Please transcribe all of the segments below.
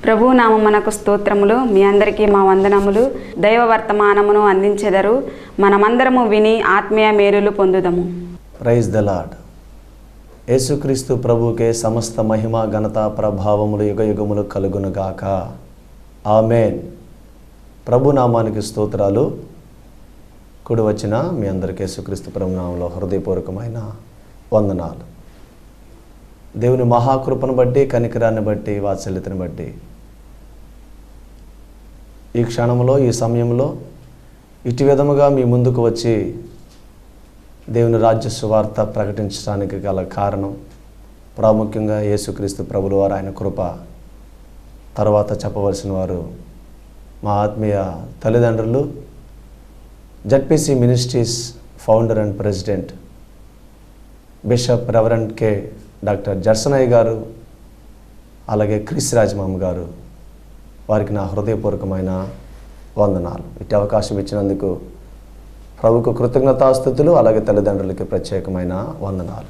ప్రభు నామమునకు స్తోత్రములు. మీ అందరికీ మా వందనములు. దైవ వర్తమానమును అందించెదరు. మనమందరము విని ఆత్మీయ మేలులు పొందుదము. Praise the lord. యేసుక్రీస్తు ప్రభువుకే సమస్త మహిమ ఘనత ప్రభావములు యుగయుగములు కలుగునుగాక. ఆమేన్. ప్రభు నామానికి స్తోత్రాలు. కూడి వచ్చిన మీ అందరికీ యేసుక్రీస్తు ప్రభు నామములో హృదయపూర్వకమైన వందనాలు. దేవుని మహాకృపను బట్టి, కనికరాన్ని బట్టి, వాత్సల్యతను బట్టి ఈ క్షణంలో, ఈ సమయంలో ఇటు విధముగా మీ ముందుకు వచ్చి దేవుని రాజ్య సువార్త ప్రకటించడానికి గల కారణం ప్రాముఖ్యంగా యేసుక్రీస్తు ప్రభుల వారు, ఆయన కృప. తర్వాత చెప్పవలసిన వారు మా ఆత్మీయ తల్లిదండ్రులు, ZPC ministries founder and president bishop reverend K doctor జర్సనయ్య గారు, అలాగే క్రిస్ రాజమామ గారు. వారికి నా హృదయపూర్వకమైన వందనాలు. ఇటు అవకాశం ఇచ్చినందుకు ప్రభుకు కృతజ్ఞతాస్తుతులు, అలాగే తల్లిదండ్రులకి ప్రత్యేకమైన వందనాలు.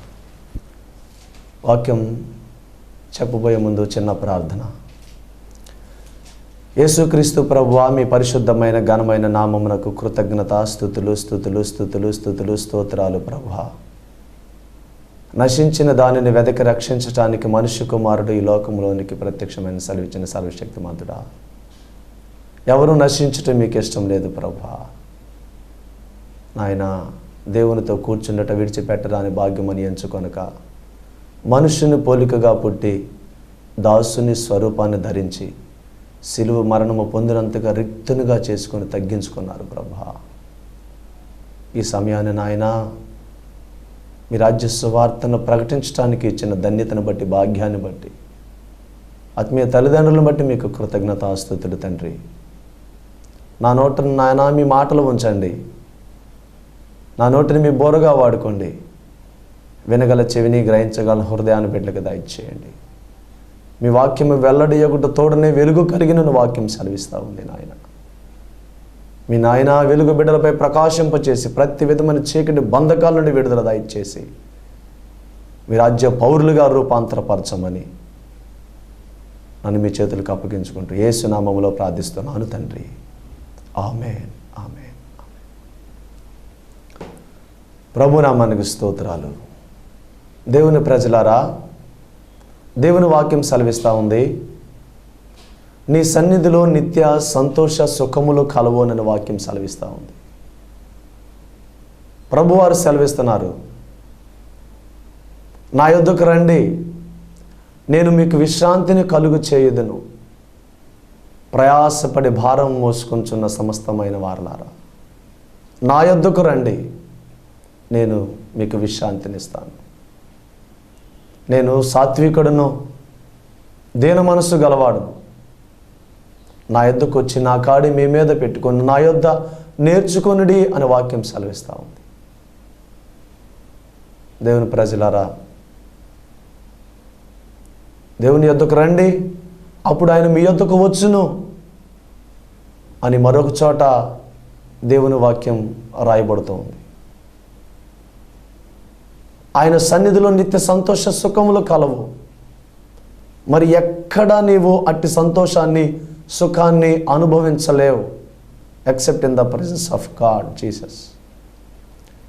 వాక్యం చెప్పబోయే ముందు చిన్న ప్రార్థన. యేసుక్రీస్తు ప్రభువా, మీ పరిశుద్ధమైన ఘనమైన నామమునకు కృతజ్ఞతాస్తుతులు, స్తుతులు స్తుతులు స్తుతులు స్తోత్రాలు ప్రభువా. నశించిన దానిని వెదకి రక్షించటానికి మనుష్య కుమారుడు ఈ లోకంలోనికి ప్రత్యక్షమైన సెలవిచ్చిన సర్వశక్తిమంతుడా. ఎవరు నశించటం మీకు ఇష్టం లేదు ప్రభువా. నాయన, దేవునితో కూర్చుండట విడిచిపెట్టరాని భాగ్యమని ఎంచుకొనక మనుష్యుని పోలికగా పుట్టి దాసుని స్వరూపాన్ని ధరించి సిలువ మరణము పొందినంతగా రిక్తునిగా చేసుకొని తగ్గించుకున్నారు ప్రభువా. ఈ సమయాన్ని నాయన మీ రాజ్య సువార్తను ప్రకటించడానికి ఇచ్చిన ధన్యతను బట్టి, భాగ్యాన్ని బట్టి, ఆత్మీయ తల్లిదండ్రులను బట్టి మీకు కృతజ్ఞతాస్తుతులు తండ్రి. నా నోటిని నాయన మీ మాటలు ఉంచండి. నా నోటిని మీ బోరగా వాడుకోండి. వినగల చెవిని, గ్రహించగల హృదయాన్ని బిడ్డలకు దయచేయండి. మీ వాక్యము వెల్లడియగుట తోడనే వెలుగు కలిగిన వాక్యం సెలవిస్తూ ఉంది నాయన. మీ నాయన వెలుగు బిడ్డలపై ప్రకాశింపచేసి ప్రతి విధమైన చీకటి బంధకాల నుండి విడుదల దయచేసి మీ రాజ్య పౌరులుగా రూపాంతరపరచమని నన్ను మీ చేతులకు అప్పగించుకుంటూ యేసు నామములో ప్రార్థిస్తున్నాను తండ్రి. ఆమేన్, ఆమేన్, ఆమేన్. ప్రభు నామానికి స్తోత్రాలు. దేవుని ప్రజలారా, దేవుని వాక్యం సెలవిస్తూ ఉంది, నీ సన్నిధిలో నిత్య సంతోష సుఖములు కలవోనని వాక్యం సెలవిస్తూ ఉంది. ప్రభువారు సెలవిస్తున్నారు, నా యొద్దకు రండి, నేను మీకు విశ్రాంతిని కలుగు చేయుదును, ప్రయాసపడి భారం మోసుకొంచున్న సమస్తమైన వారలారా, నా యొద్దకు రండి, నేను మీకు విశ్రాంతినిస్తాను. నేను సాత్వికుడును, దీన మనసు గలవాడును. నా యొద్దకు వచ్చి నా కాడి మీ మీద పెట్టుకొని నా యొద్ద నేర్చుకొనుడి అని వాక్యం సెలవిస్తూ ఉంది. దేవుని ప్రజలారా, దేవుని యొద్దకు రండి, అప్పుడు ఆయన మీ యొద్దకు వచ్చును అని మరొక చోట దేవుని వాక్యం రాయబడుతుంది. ఆయన సన్నిధిలో నిత్య సంతోష సుఖములు కలవు. మరి ఎక్కడా నీవు అట్టి సంతోషాన్ని, సుఖాన్ని అనుభవించలేవు except in the presence of God Jesus.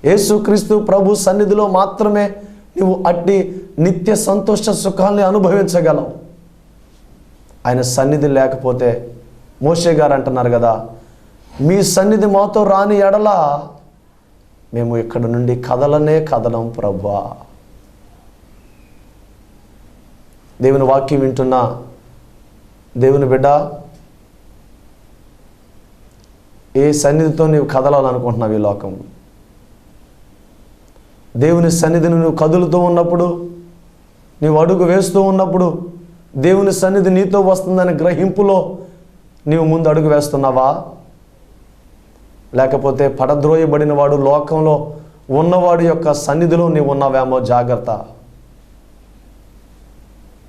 యేసుక్రీస్తు ప్రభు సన్నిధిలో మాత్రమే నువ్వు అట్టి నిత్య సంతోష సుఖాన్ని అనుభవించగలవు. ఆయన సన్నిధి లేకపోతే, మోషే గారు అంటున్నారు కదా, మీ సన్నిధి మాతో రాని ఎడల మేము ఇక్కడ నుండి కదలనే కదలం ప్రభువా. దేవుని వాక్యం వింటున్న దేవుని బిడ్డ, ఏ సన్నిధితో నీవు కదలాలనుకుంటున్నావు ఈ లోకంలో? దేవుని సన్నిధిని నువ్వు కదులుతూ ఉన్నప్పుడు, నీవు అడుగు వేస్తూ ఉన్నప్పుడు దేవుని సన్నిధి నీతో వస్తుందనే గ్రహింపులో నీవు ముందు అడుగు వేస్తున్నావా? లేకపోతే పడద్రోయబడిన వాడు, లోకంలో ఉన్నవాడు యొక్క సన్నిధిలో నీవు ఉన్నావేమో జాగ్రత్త.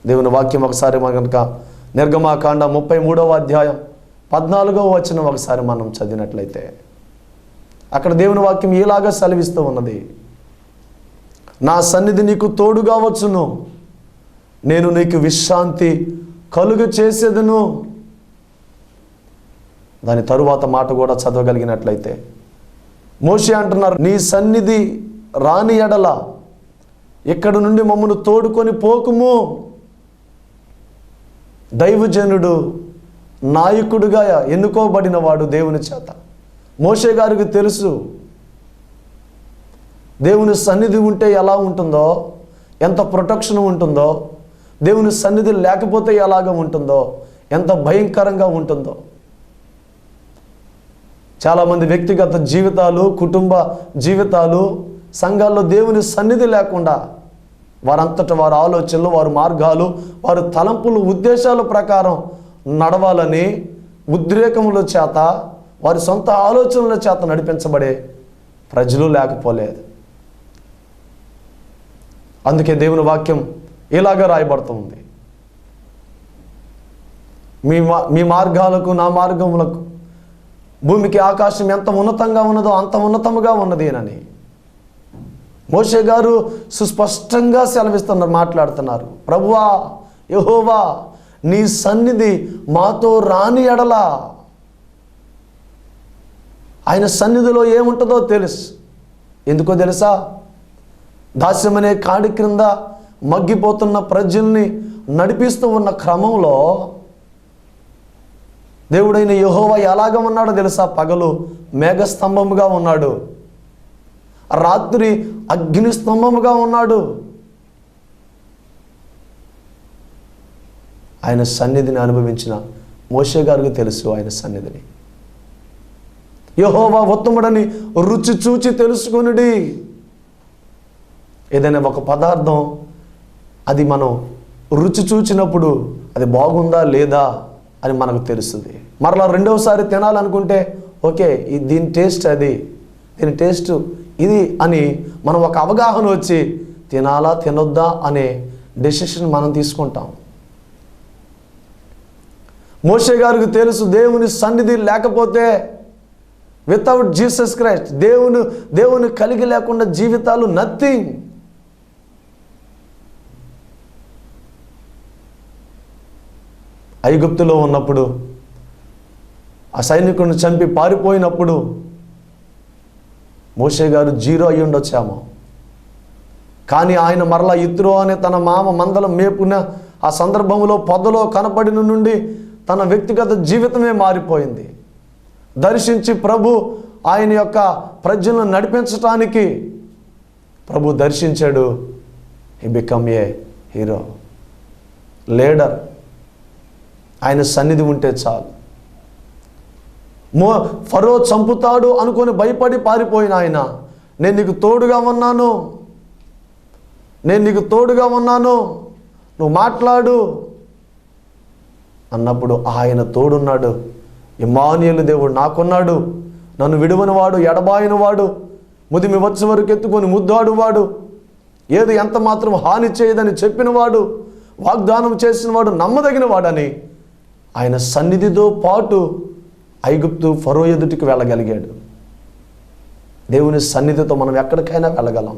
దేవుని వాక్యం ఒకసారి కనుక నిర్గమాకాండ 33వ అధ్యాయం 14వ వచనం ఒకసారి మనం చదివినట్లయితే అక్కడ దేవుని వాక్యం ఇలాగా సెలవిస్తూ ఉన్నది, నా సన్నిధి నీకు తోడుగా వచ్చును, నేను నీకు విశ్రాంతి కలుగు చేసేదను. దాని తరువాత మాట కూడా చదవగలిగినట్లయితే మోషే అంటున్నారు, నీ సన్నిధి రాని ఎడల ఇక్కడ నుండి మమ్మను తోడుకొని పోకుము. దైవజనుడు, నాయకుడిగా ఎన్నుకోబడిన వాడు దేవుని చేత. మోషే గారికి తెలుసు దేవుని సన్నిధి ఉంటే ఎలా ఉంటుందో, ఎంత ప్రొటెక్షన్ ఉంటుందో, దేవుని సన్నిధి లేకపోతే ఎలాగ ఉంటుందో, ఎంత భయంకరంగా ఉంటుందో. చాలామంది వ్యక్తిగత జీవితాలు, కుటుంబ జీవితాలు, సంఘాల్లో దేవుని సన్నిధి లేకుండా వారంతటా వారి ఆలోచనలు, వారి మార్గాలు, వారి తలంపులు, ఉద్దేశాల ప్రకారం నడవాలని ఉద్రేకముల చేత, వారి సొంత ఆలోచనల చేత నడిపించబడే ప్రజలు లేకపోలేదు. అందుకే దేవుని వాక్యం ఇలాగ రాయబడుతుంది, మీ మార్గాలకు నా మార్గములకు భూమికి ఆకాశం ఎంత ఉన్నతంగా ఉన్నదో అంత ఉన్నతముగా ఉన్నది అని మోషే గారు సుస్పష్టంగా సెలవిస్తున్నారు, మాట్లాడుతున్నారు. ప్రభువా, యెహోవా, నీ సన్నిధి మాతో రాని ఎడల. ఆయన సన్నిధిలో ఏముంటుందో తెలుసు. ఎందుకో తెలుసా? దాస్యమనే కాడి క్రింద మగ్గిపోతున్న ప్రజల్ని నడిపిస్తూ ఉన్న క్రమంలో దేవుడైన యెహోవా ఎలాగ ఉన్నాడో తెలుసా? పగలు మేఘస్తంభముగా ఉన్నాడు, రాత్రి అగ్ని స్తంభముగా ఉన్నాడు. ఆయన సన్నిధిని అనుభవించిన మోషే గారికి తెలుసు ఆయన సన్నిధిని. యెహోవా ఉత్తముడని రుచి చూచి తెలుసుకొనుడి. ఏదైనా ఒక పదార్థం అది మనం రుచి చూచినప్పుడు అది బాగుందా లేదా అని మనకు తెలుస్తుంది. మరలా రెండవసారి తినాలనుకుంటే ఓకే, దీని టేస్ట్ అది, దీని టేస్ట్ ఇది అని మనం ఒక అవగాహన వచ్చి తినాలా తినొద్దా అనే డెసిషన్ మనం తీసుకుంటాం. మోషే గారికి తెలుసు దేవుని సన్నిధి లేకపోతే, వితౌట్ జీసస్ క్రైస్ట్, దేవుని కలిగి లేకుండా జీవితాలు నథింగ్. ఐగుప్తులో ఉన్నప్పుడు ఆ సైనికుడిని చంపి పారిపోయినప్పుడు మోషే గారు జీరో అయ్యి ఉండొచ్చాము. కానీ ఆయన మరలా ఇత్రో అనే తన మామ మందలం మేపున ఆ సందర్భంలో పొదలో కనపడిన నుండి తన వ్యక్తిగత జీవితమే మారిపోయింది. దర్శించి ప్రభు ఆయన యొక్క ప్రజలను నడిపించటానికి ప్రభు దర్శించాడు. He become a hero, leader. ఆయన సన్నిధి ఉంటే చాలు. ఫరో చంపుతాడు అనుకొని భయపడి పారిపోయిన ఆయన, నేను నీకు తోడుగా ఉన్నాను, నేను నీకు తోడుగా ఉన్నాను, నువ్వు మాట్లాడు అన్నప్పుడు ఆయన తోడున్నాడు. ఇమ్మానుయేలు దేవుడు నాకున్నాడు, నన్ను విడువనివాడు, ఎడబాయినవాడు, ముదిమి వచ్చే వరకు ఎత్తుకొని ముద్దాడువాడు, ఏది ఎంత మాత్రం హాని చేయదని చెప్పినవాడు, వాగ్దానం చేసినవాడు, నమ్మదగిన వాడని ఆయన సన్నిధితో పాటు ఐగుప్తు ఫరో ఎదుటికి వెళ్ళగలిగాడు. దేవుని సన్నిధితో మనం ఎక్కడికైనా వెళ్ళగలం.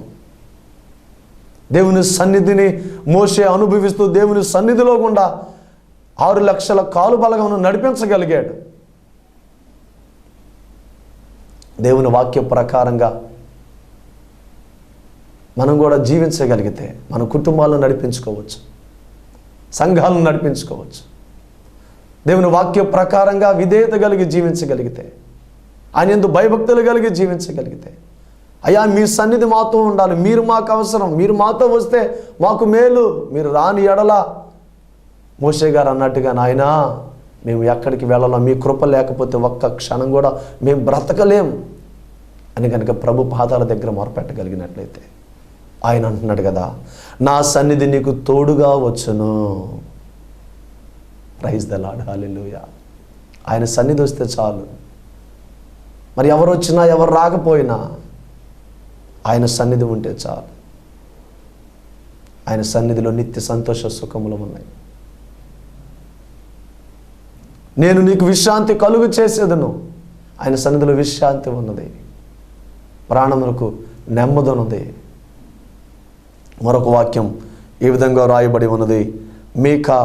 దేవుని సన్నిధిని మోషే అనుభవిస్తూ దేవుని సన్నిధిలో గుండా 6 లక్షల కాలు బలగమును నడిపించగలిగాడు. దేవుని వాక్య ప్రకారంగా మనం కూడా జీవించగలిగితే మన కుటుంబాలను నడిపించుకోవచ్చు, సంఘాలను నడిపించుకోవచ్చు. దేవుని వాక్య ప్రకారంగా విధేయత కలిగి జీవించగలిగితే, ఆయన యందు భయభక్తులు కలిగి జీవించగలిగితే, అయ్యా మీ సన్నిధి మాతో ఉండాలి, మీరు మాకు అవసరం, మీరు మాతో వస్తే మాకు మేలు, మీరు రాని ఎడల మోషే గారు అన్నట్టుగా నాయనా మేము ఎక్కడికి వెళ్ళాలో, మీ కృప లేకపోతే ఒక్క క్షణం కూడా మేము బ్రతకలేం అని కనుక ప్రభు పాదాల దగ్గర మొరపెట్టగలిగినట్లయితే, ఆయన అంటున్నాడు కదా, నా సన్నిధి నీకు తోడుగా వచ్చును. ప్రైజ్ ద లార్డ్, హల్లెలూయా. ఆయన సన్నిధి వస్తే చాలు. మరి ఎవరు వచ్చినా ఎవరు రాకపోయినా ఆయన సన్నిధి ఉంటే చాలు. ఆయన సన్నిధిలో నిత్య సంతోష సుఖములు ఉన్నాయి. నేను నీకు విశ్రాంతి కలుగు చేసేదను. ఆయన సన్నిధిలో విశ్రాంతి ఉన్నది, ప్రాణములకు నెమ్మది ఉన్నది. మరొక వాక్యం ఈ విధంగా రాయబడి ఉన్నది, మీకా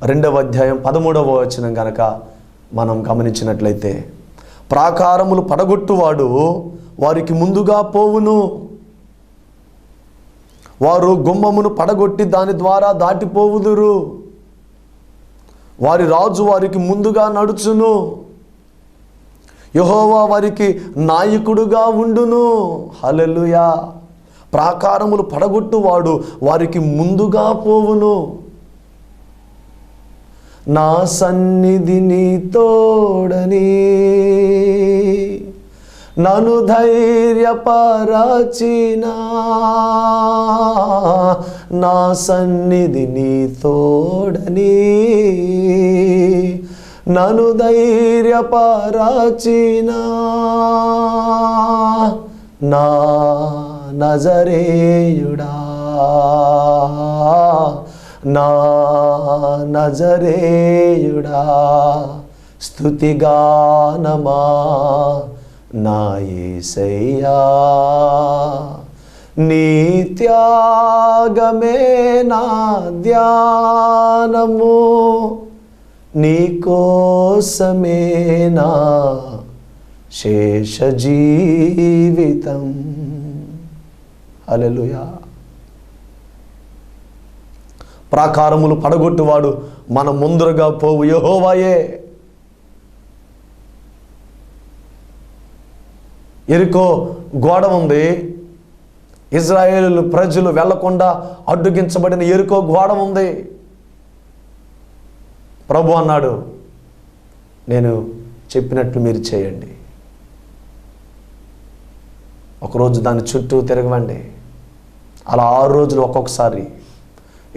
2వ అధ్యాయం 13వ వచనం కనుక మనం గమనించినట్లయితే, ప్రాకారములు పడగొట్టువాడు వారికి ముందుగా పోవును, వారు గుమ్మమును పడగొట్టి దాని ద్వారా దాటిపోవుదురు, వారి రాజు వారికి ముందుగా నడుచును, యెహోవా వారికి నాయకుడుగా ఉండును. హల్లెలూయా. ప్రాకారములు పడగొట్టువాడు వారికి ముందుగా పోవును. నా సన్నిధిని తోడని నన్ను ధైర్యపరచిన, నా సన్నిధిని తోడని నన్ను ధైర్యపరచిన, నా నజరేయుడా, నా నజరేయుడా, స్తుతిగానమా నా యేసయ్యా, నీ త్యాగమే నా ధ్యానము, నీ కోసమే నా శేష జీవితం. హల్లెలూయా. ప్రాకారములు పడగొట్టువాడు మన ముందుగా పోవు యెహోవాయే. యెరికో గోడ ఉంది, ఇజ్రాయేలు ప్రజలు వెళ్లకుండా అడ్డుగించబడిన యెరికో గోడ ఉంది. ప్రభు అన్నాడు, నేను చెప్పినట్లు మీరు చేయండి, ఒకరోజు దాని చుట్టూ తిరగండి. అలా 6 రోజులు ఒక్కొక్కసారి,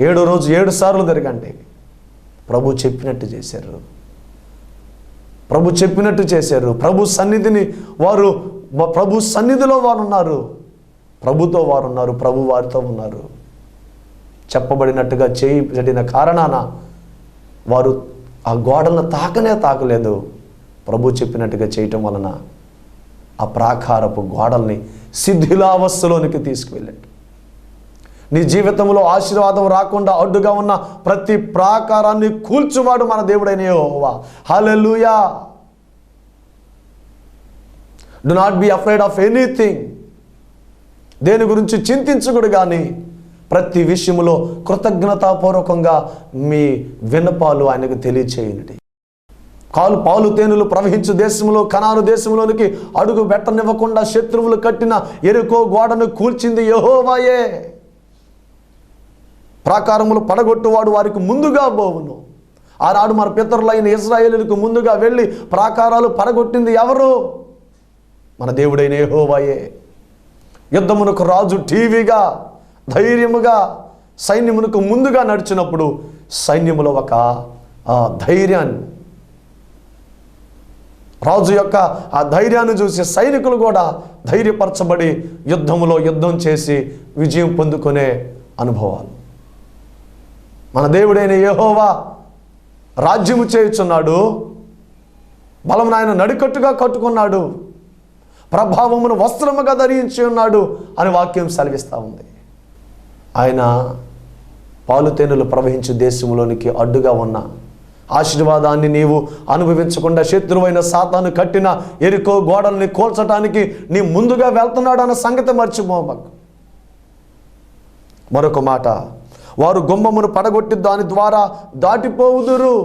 7వ రోజు 7 సార్లు తిరగండి. ప్రభు చెప్పినట్టు చేశారు, ప్రభు చెప్పినట్టు చేశారు. ప్రభు సన్నిధిని వారు, ప్రభు సన్నిధిలో వారు ఉన్నారు, ప్రభుతో వారు ఉన్నారు, ప్రభు వారితో ఉన్నారు. చెప్పబడినట్టుగా చేయబడిన కారణాన వారు ఆ గోడలను తాకలేదు. ప్రభు చెప్పినట్టుగా చేయటం వలన ఆ ప్రాకారపు గోడల్ని శిథిలావస్థలోనికి తీసుకువెళ్ళాడు. నీ జీవితంలో ఆశీర్వాదం రాకుండా అడ్డుగా ఉన్న ప్రతి ప్రాకారాన్ని కూల్చువాడు మన దేవుడైన యెహోవా. హల్లెలూయా. Do not be afraid of anything. దేని గురించి చింతించకూడదు, కానీ ప్రతి విషయంలో కృతజ్ఞతాపూర్వకంగా మీ విన్నపాలు ఆయనకు తెలియచేయండి. పాలు తేనెలు ప్రవహించు దేశంలో, కనాను దేశంలోనికి అడుగు పెట్టనివ్వకుండా శత్రువులు కట్టిన యెరికో గోడను కూల్చింది యెహోవాయే. ప్రాకారములు పడగొట్టువాడు వారికి ముందుగా పోవును. ఆనాడు మన పితరులైన ఇశ్రాయేలులకు ముందుగా వెళ్ళి ప్రాకారాలు పడగొట్టింది ఎవరు? మన దేవుడైన యెహోవాయే. యుద్ధమునకు రాజు టీవీగా ధైర్యముగా సైన్యమునకు ముందుగా నడిచినప్పుడు సైన్యములో ఒక ధైర్యాన్ని, రాజు యొక్క ఆ ధైర్యాన్ని చూసి సైనికులు కూడా ధైర్యపరచబడి యుద్ధం చేసి విజయం పొందుకునే అనుభవాలు. మన దేవుడైన యెహోవా రాజ్యము చేయుచున్నాడు, బలమును ఆయన నడికట్టుగా కట్టుకున్నాడు, ప్రభావమును వస్త్రముగా ధరించి ఉన్నాడు అని వాక్యం సెలవిస్తూ ఉంది. ఆయన పాలు తేనెలు ప్రవహించు దేశంలోనికి అడ్డుగా ఉన్న ఆశీర్వాదాన్ని నీవు అనుభవించకుండా శత్రువైన సాతాను కట్టిన యెరికో గోడల్ని కూల్చడానికి నీ ముందుగా వెళ్తున్నాడు అన్న సంగతి మర్చిపోమాకు. మరొక మాట, వారు గుమ్మమును పడగొట్టి దాని ద్వారా దాటిపోవుదురు.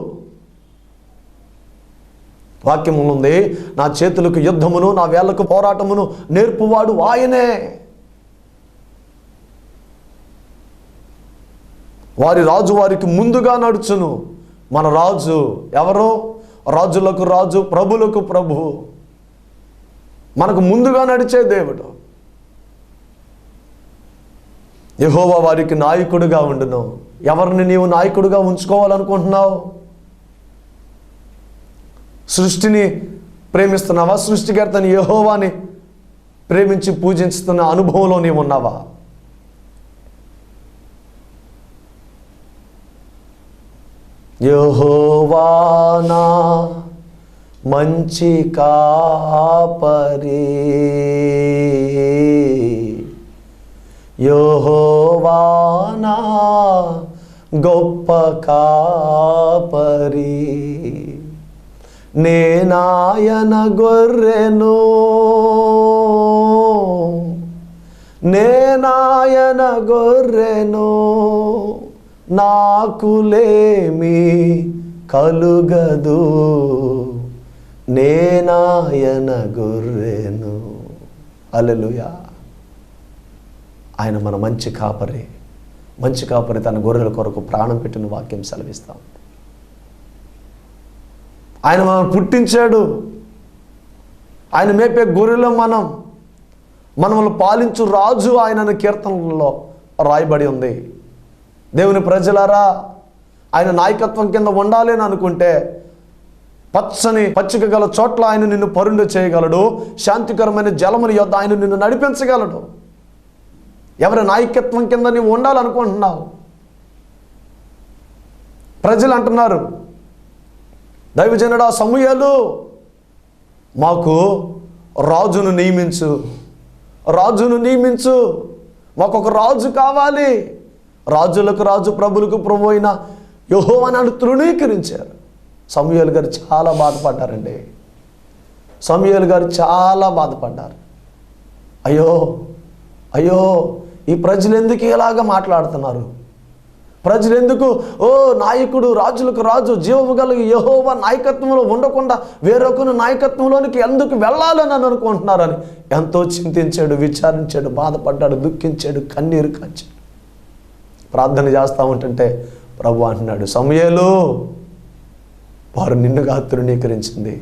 వాక్యములో ఉంది, నా చేతులకు యుద్ధమును నా వేళ్లకు పోరాటమును నేర్పువాడు ఆయనే. వారి రాజు వారికి ముందుగా నడుచును. మన రాజు ఎవరు? రాజులకు రాజు, ప్రభులకు ప్రభు, మనకు ముందుగా నడిచే దేవుడు. యెహోవా వారికి నాయకుడిగా ఉండును. ఎవరిని నీవు నాయకుడిగా ఉంచుకోవాలనుకుంటున్నావు? సృష్టిని ప్రేమిస్తున్నావా? సృష్టికర్తని యెహోవాని ప్రేమించి పూజిస్తున్న అనుభవంలో నీవు ఉన్నావా? యెహోవా నా మంచి కాపరి, యెహోవా నా గొప్ప కాపరి, నేనాయన గొర్రెను, నేనాయన గొర్రెను, నాకులేమి కలుగదు, నేనాయన గొర్రెను. హల్లెలూయా. ఆయన మన మంచి కాపరి. మంచి కాపరి తన గొర్రెల కొరకు ప్రాణం పెట్టిన వాక్యం సెలవిస్తాం. ఆయన మనం పుట్టించాడు. ఆయన మేపే గొర్రెలు మనల్ని పాలించు రాజు ఆయనను కీర్తనలలో రాయబడి ఉంది. దేవుని ప్రజలారా, ఆయన నాయకత్వం కింద ఉండాలి అని అనుకుంటే పచ్చిక గల చోట్ల ఆయన నిన్ను పరుండు చేయగలడు. శాంతికరమైన జలముల యొద్ద ఆయన నిన్ను నడిపించగలడు. ఎవరి నాయకత్వం కింద నీవు ఉండాలనుకుంటున్నావు? ప్రజలు అంటున్నారు, దైవజనుడా సమూయేలు, మాకు రాజును నియమించు, రాజును నియమించు, మాకు ఒక రాజు కావాలి. రాజులకు రాజు, ప్రభులకు ప్రభు అయిన యెహోవాను తృణీకరించారు. సమూయేలు గారు చాలా బాధపడ్డారండి. సమూయేలు గారు చాలా బాధపడ్డారు. అయ్యో అయ్యో, ఈ ప్రజలు ఎందుకు ఇలాగా మాట్లాడుతున్నారు? ప్రజలు ఎందుకు నాయకుడు, రాజులకు రాజు, జీవము కలిగి యెహోవా నాయకత్వంలో ఉండకుండా వేరొకరు నాయకత్వంలోనికి ఎందుకు వెళ్ళాలని అనుకుంటున్నారని ఎంతో చింతించాడు, విచారించాడు, బాధపడ్డాడు, దుఃఖించాడు, కన్నీరు కాచాడు. ప్రార్థన చేస్తూ ఉంటుంటే ప్రభు అంటున్నాడు, సమూయేలు, వారు నిన్నుగా తృణీకరించింది,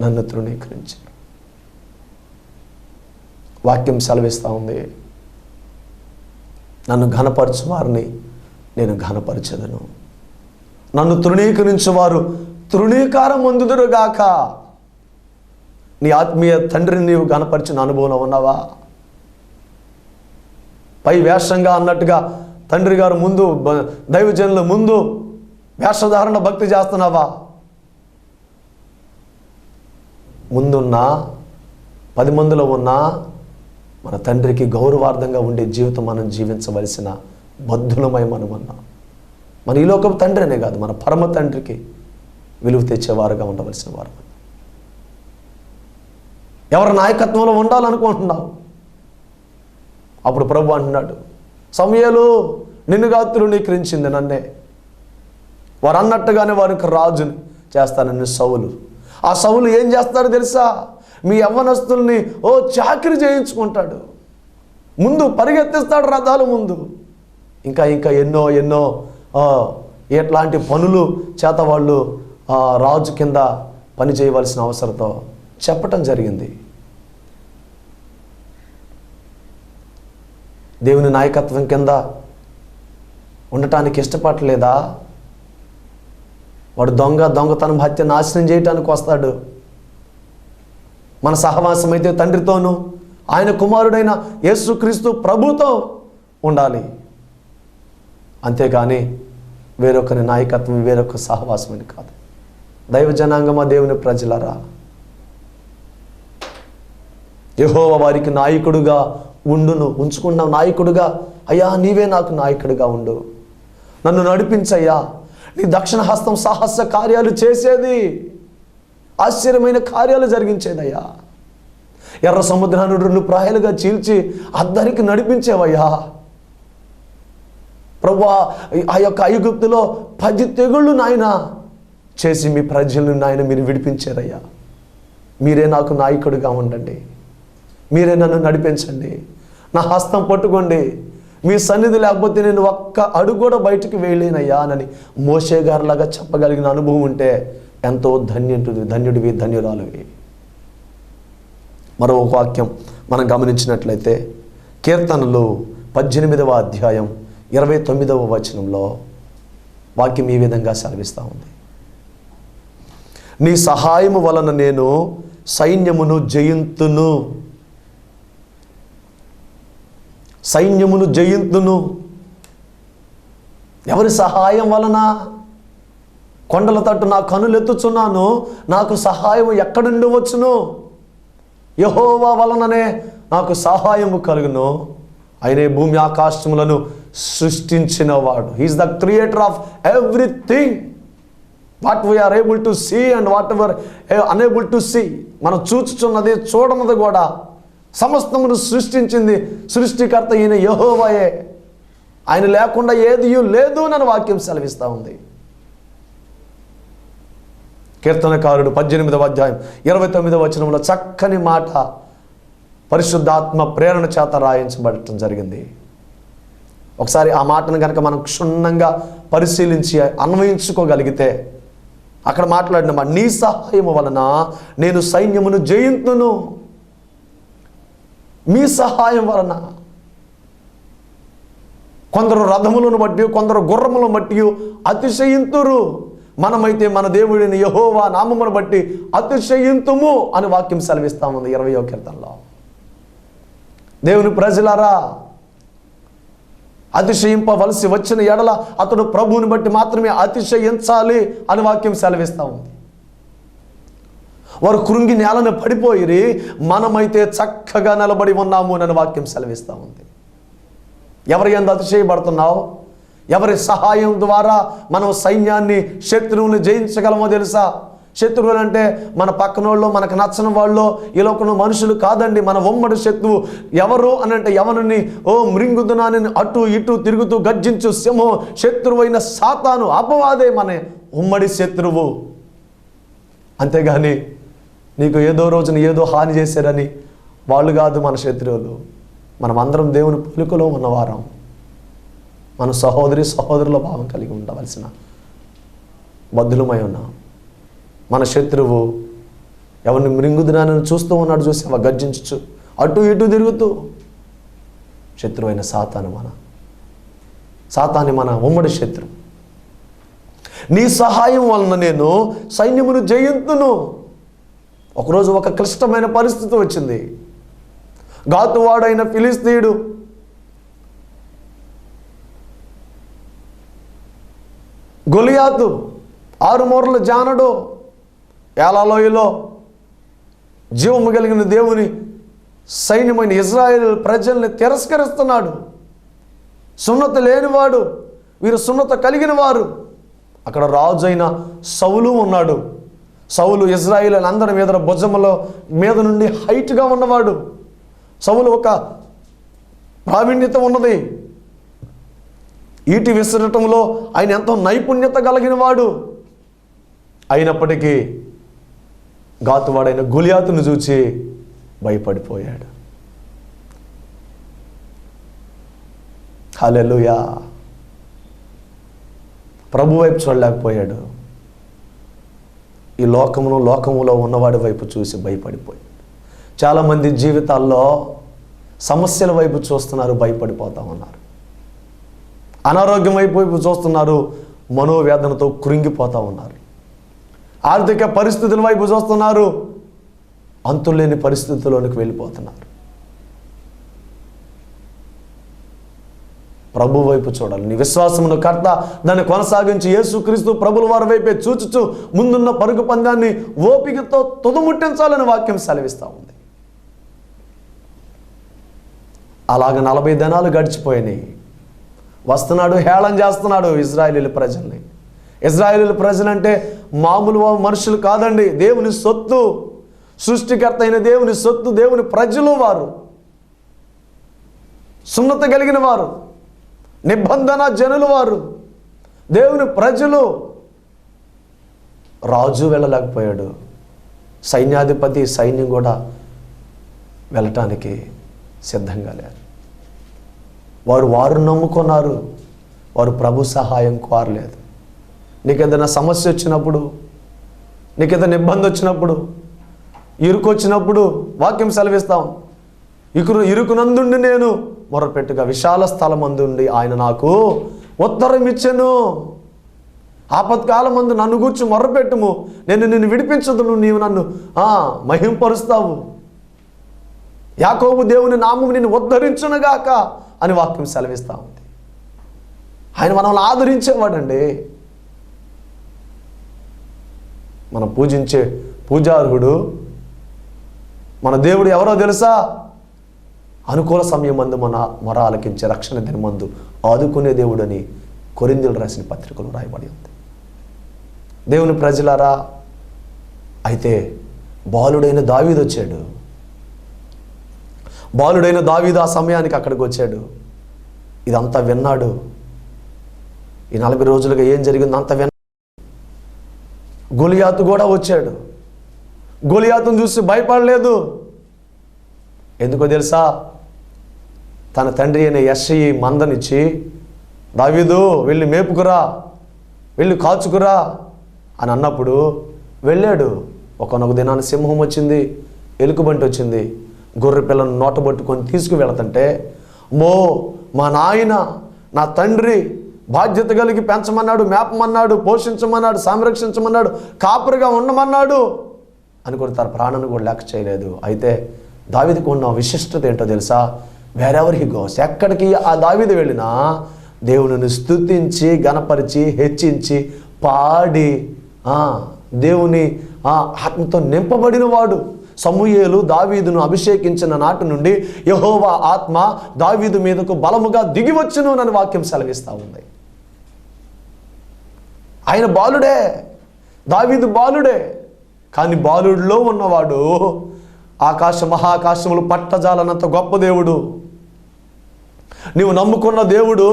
నన్ను తృణీకరించారు. వాక్యం సెలవిస్తూ ఉంది, నన్ను ఘనపరచు వారిని నేను ఘనపరచెదను, నన్ను తృణీకరించు వారు తృణీకారం పొందుదురుగాక. నీ ఆత్మీయ తండ్రిని నీవు ఘనపరిచిన అనుభవంలో ఉన్నావా? పై వేషంగా అన్నట్టుగా తండ్రి గారు ముందు, దైవజనుల ముందు వేషధారణ భక్తి చేస్తున్నావా? ముందున్నా 10 మందిలో ఉన్నా మన తండ్రికి గౌరవార్థంగా ఉండే జీవితం మనం జీవించవలసిన బద్ధులమై మనమన్నా. మన ఈ లోకపు తండ్రి అనే కాదు, మన పరమ తండ్రికి విలువ తెచ్చేవారుగా ఉండవలసిన వారు. ఎవరి నాయకత్వంలో ఉండాలనుకుంటున్నావు? అప్పుడు ప్రభు అంటున్నాడు, సమూయేలు, నిన్నుగా తృణీకరించింది నన్నే. వారు అన్నట్టుగానే వారికి రాజుని చేస్తానని సౌలు. ఆ సౌలు ఏం చేస్తాడో తెలుసా? మీ యవ్వనస్తుల్ని చాకిరి చేయించుకుంటాడు, ముందు పరిగెత్తిస్తాడు రథాలు ముందు. ఇంకా ఇంకా ఎన్నో ఎన్నో ఎట్లాంటి పనులు చేత వాళ్ళు రాజు కింద పని చేయవలసిన అవసరంతో చెప్పటం జరిగింది. దేవుని నాయకత్వం కింద ఉండటానికి ఇష్టపడలేదా? వాడు దొంగతనం, హత్య, నాశనం చేయటానికి వస్తాడు. మన సహవాసం అయితే తండ్రితోనూ ఆయన కుమారుడైన యేసుక్రీస్తు ప్రభుతో ఉండాలి, అంతేకాని వేరొకరి నాయకత్వం, వేరొక సహవాసం అని కాదు. దైవ జనాంగమా, దేవుని ప్రజలరా, యెహోవా వారికి నాయకుడుగా ఉంచుకున్న నాయకుడుగా, అయ్యా నీవే నాకు నాయకుడిగా ఉండు, నన్ను నడిపించయ్యా, నీ దక్షిణ హస్తం సాహస కార్యాలు చేసేది, ఆశ్చర్యమైన కార్యాలు జరిగించేదయ్యా, ఎర్ర సముద్రాన్ని 2 ప్రాయాలుగా చీల్చి అద్దరికి నడిపించేవయ్యా ప్రభువా. ఆ యొక్క ఐగుప్తులో 10 తెగుళ్ళు నాయన చేసి మీ ప్రజలను నాయన మీరు విడిపించారయ్యా. మీరే నాకు నాయకుడిగా ఉండండి, మీరే నన్ను నడిపించండి, నా హస్తం పట్టుకోండి, మీ సన్నిధి లేకపోతే నేను ఒక్క అడుగు కూడా బయటకు వెళ్ళలేనయ్యా అని మోషే గారిలాగా చెప్పగలిగిన అనుభవం ఉంటే ఎంతో ధన్యుడివి, ధన్యురాలువి. మరో వాక్యం మనం గమనించినట్లయితే కీర్తనలు 18వ అధ్యాయం 29వ వచనంలో వాక్యం ఈ విధంగా సెలవిస్తూ ఉంది, నీ సహాయము వలన నేను సైన్యమును జయింతును, సైన్యమును జయింతును. ఎవరి సహాయం వలన? కొండల తట్టు నా కనులెత్తుచున్నాను, నాకు సహాయం ఎక్కడి నుండి వచ్చును? యెహోవా వలననే నాకు సహాయము కలుగును, ఆయనే భూమి ఆకాశములను సృష్టించిన వాడు. He's the creator of everything. What we are able to see and what ever unable to see. మనం చూచుచున్నది చూడనది కూడా సమస్తమును సృష్టించింది సృష్టికర్త ఈయన యెహోవాయే. ఆయన లేకుండా ఏది లేదు అని వాక్యం సెలవిస్తూ ఉంది. కీర్తనకారుడు 18వ అధ్యాయం 29వ వచనంలో చక్కని మాట పరిశుద్ధాత్మ ప్రేరణ చేత రాయించబడటం జరిగింది. ఒకసారి ఆ మాటను కనుక మనం క్షుణ్ణంగా పరిశీలించి అన్వయించుకోగలిగితే అక్కడ మాట్లాడిన మాట, నీ సహాయము వలన నేను సైన్యమును జయింతును. మీ సహాయం వలన. కొందరు రథములను బట్టి కొందరు గుర్రములను బట్టి అతిశయింతురు, మనమైతే మన దేవుడిని యెహోవా నామమును బట్టి అతిశయింతుము అని వాక్యం సెలవిస్తా ఉంది 20వ కీర్తనలో. దేవుని ప్రజలారా, అతిశయింపవలసి వచ్చిన ఎడల అతడు ప్రభువుని బట్టి మాత్రమే అతిశయించాలి అని వాక్యం సెలవిస్తూ ఉంది. వారు కృంగి నేలను పడిపోయి మనమైతే చక్కగా నిలబడి ఉన్నాము అని వాక్యం సెలవిస్తూ ఉంది. ఎవరి యందు అతిశయపడుతున్నావు? ఎవరి సహాయం ద్వారా మనం సైన్యాన్ని శత్రువుని జయించగలమో తెలుసా? శత్రువులు అంటే మన పక్కనోళ్ళు, మనకు నచ్చని వాళ్ళు, ఈ లోకంలో మనుషులు కాదండి. మన ఉమ్మడి శత్రువు ఎవరు అని అంటే ఎవరిని మృంగుదునాని అటు ఇటు తిరుగుతూ గర్జించు సింహం శత్రువు అయిన సాతాను, అపవాదే మన ఉమ్మడి శత్రువు. అంతేగాని నీకు ఏదో రోజున ఏదో హాని చేశారని వాళ్ళు కాదు మన శత్రువులు. మనం అందరం దేవుని పోలికలో ఉన్నవారం. మన సహోదరుల భావం కలిగి ఉండవలసిన బద్ధులమై ఉన్నాం. మన శత్రువు ఎవరిని మృంగుదునాన్ని చూస్తూ ఉన్నాడు, చూసావా? గర్జించు అటు ఇటు తిరుగుతూ. శత్రువు అయిన సాతాని మన ఉమ్మడి శత్రువు. నీ సహాయం వలన నేను సైన్యమును జయింతును. ఒకరోజు ఒక క్లిష్టమైన పరిస్థితి వచ్చింది. గాతువాడైన ఫిలిస్తీయుడు గొలియాతు 6 మూరల జానడు ఏలాలోయలో జీవము కలిగిన దేవుని సైన్యమైన ఇజ్రాయేల్ ప్రజల్ని తిరస్కరిస్తున్నాడు. సున్నత లేనివాడు, వీరు సున్నత కలిగిన వారు. అక్కడ రాజు అయిన సౌలు ఉన్నాడు. సౌలు ఇజ్రాయేల్ అందరి మీద భుజములో మీద నుండి హైట్గా ఉన్నవాడు. సౌలు ఒక ప్రావీణ్యత ఉన్నది. ఈటి విసరటంలో ఆయన ఎంతో నైపుణ్యత కలిగిన వాడు. అయినప్పటికీ గాతువాడైన గొలియాతును చూచి భయపడిపోయాడు. హల్లెలూయా. ప్రభు వైపు చూడలేకపోయాడు. ఈ లోకములో ఉన్నవాడి వైపు చూసి భయపడిపోయాడు. చాలామంది జీవితాల్లో సమస్యల వైపు చూస్తున్నారు, భయపడిపోతా ఉన్నారు. అనారోగ్యం వైపు చూస్తున్నారు, మనోవేదనతో కృంగిపోతూ ఉన్నారు. ఆర్థిక పరిస్థితుల వైపు చూస్తున్నారు, అంతులేని పరిస్థితుల్లోనికి వెళ్ళిపోతున్నారు. ప్రభు వైపు చూడాలి. నీ విశ్వాసమును కర్త దాన్ని కొనసాగించి యేసుక్రీస్తు ప్రభుల వారి వైపే చూచుచు ముందున్న పరుగు పందాన్ని ఓపికతో తుదముట్టించాలని వాక్యం సెలవిస్తూ ఉంది. అలాగ 40 దినాలు గడిచిపోయినాయి. వస్తున్నాడు, హేళన చేస్తున్నాడు ఇజ్రాయేలీల ప్రజల్ని. ఇజ్రాయేలీల ప్రజలంటే మామూలు మనుషులు కాదండి, దేవుని సొత్తు, సృష్టికర్త అయిన దేవుని సొత్తు, దేవుని ప్రజలు వారు, సున్నత కలిగిన వారు, నిబంధన జనులు వారు, దేవుని ప్రజలు. రాజు వెళ్ళలేకపోయాడు, సైన్యాధిపతి సైన్యం కూడా వెళ్ళటానికి సిద్ధంగా లేరు. వారు నమ్ముకున్నారు, వారు ప్రభు సహాయం కోరలేదు. నీకేదైనా సమస్య వచ్చినప్పుడు, నీకేదైనా ఇబ్బంది వచ్చినప్పుడు, ఇరుకు వచ్చినప్పుడు వాక్యం సెలవిస్తాం, ఇరుకునందుండి నేను మొరపెట్టుగా విశాల స్థలం అందుండి ఆయన నాకు ఉత్తరం ఇచ్చెను. ఆపత్కాలమందు నన్ను గూర్చి మొర్రపెట్టుము, నేను నిన్ను విడిపించదును, నీవు నన్ను మహింపరుస్తావు. యాకోబు దేవుని నామము నిన్ను ఉద్ధరించునుగాక అని వాక్యం సెలవిస్తూ ఉంది. ఆయన మనల్ని ఆదరించేవాడండి. మనం పూజించే పూజార్హుడు మన దేవుడు ఎవరో తెలుసా? అనుకూల సమయం మందు మన మొర ఆలకించే రక్షణ దినమందు ఆదుకునే దేవుడని కొరింథీయులు రాసిన పత్రికలో రాయబడి ఉంది. దేవుని ప్రజలారా, అయితే బాలుడైన దావీదు వచ్చాడు. బాలుడైన దావీదు ఆ సమయానికి అక్కడికి వచ్చాడు. ఇదంతా విన్నాడు. ఈ 40 రోజులుగా ఏం జరిగిందో అంతా విన్నాడు. గొలియాతు కూడా వచ్చాడు. గొలియాతును చూసి భయపడలేదు. ఎందుకో తెలుసా? తన తండ్రి అయిన యెష్షయి మందనిచ్చి, దావీదు వెళ్ళి మేపుకురా, వెళ్ళి కాచుకురా అని అన్నప్పుడు వెళ్ళాడు. ఒకనొక దినాన్ని సింహం వచ్చింది, ఎలుకబంటి వచ్చింది. గొర్రె పిల్లను నోటబట్టుకొని తీసుకువెళతంటే, మా నాయన, నా తండ్రి బాధ్యత కలిగి పెంచమన్నాడు, మేపమన్నాడు, పోషించమన్నాడు, సంరక్షించమన్నాడు, కాపురిగా ఉండమన్నాడు అనుకుని తన ప్రాణాన్ని కూడా లెక్క చేయలేదు. అయితే దావీదుకు ఉన్న విశిష్టత ఏంటో తెలుసా? వేరెవర్ హీ గోస్, ఎక్కడికి ఆ దావీదు వెళ్ళినా దేవునిని స్తుతించి, గణపరిచి, హెచ్చించి, పాడి దేవుని ఆత్మతో నింపబడిన వాడు. సమూయేలు దావీదును అభిషేకించిన నాటి నుండి యెహోవా ఆత్మ దావీదు మీదకు బలముగా దిగి వచ్చును అని వాక్యం సెలవిస్తూ ఉంది. ఆయన బాలుడే, దావీదు బాలుడే. కానీ బాలుడిలో ఉన్నవాడు మహాకాశములు పట్టజాలనంత గొప్ప దేవుడు. నీవు నమ్ముకున్న దేవుడు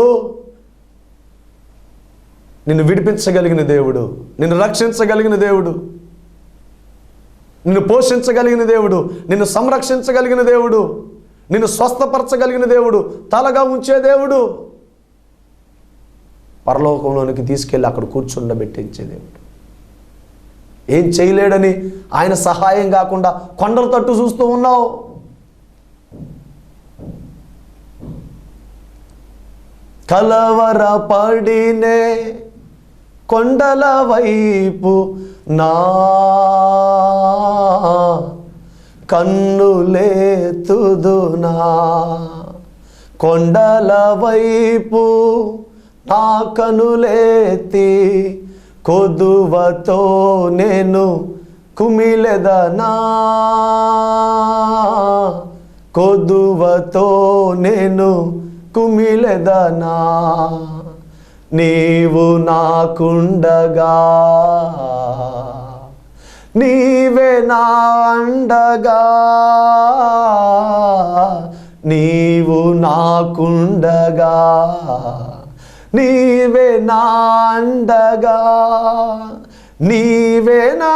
నిన్ను విడిపించగలిగిన దేవుడు, నిన్ను రక్షించగలిగిన దేవుడు, నిన్ను పోషించగలిగిన దేవుడు, నిన్ను సంరక్షించగలిగిన దేవుడు, నిన్ను స్వస్థపరచగలిగిన దేవుడు, తలగా ఉంచే దేవుడు, పరలోకంలోనికి తీసుకెళ్ళి అక్కడ కూర్చుండబెట్టించే దేవుడు. ఏం చేయలేడని ఆయన సహాయం కాకుండా కొండల తట్టు చూస్తూ ఉన్నావు. కలవరపడినే కొండల వైపు నా కన్నులేతుదునా, కొండల వైపు నా కనులేతి కొదువతో నేను కుమిలెదనా, కొదువతో నేను కుమిలెదనా, నీవు నాకుండగా, నీవే నా అండగా, నీవు నాకుండగా, నీవే నా అండగా, నీవే నా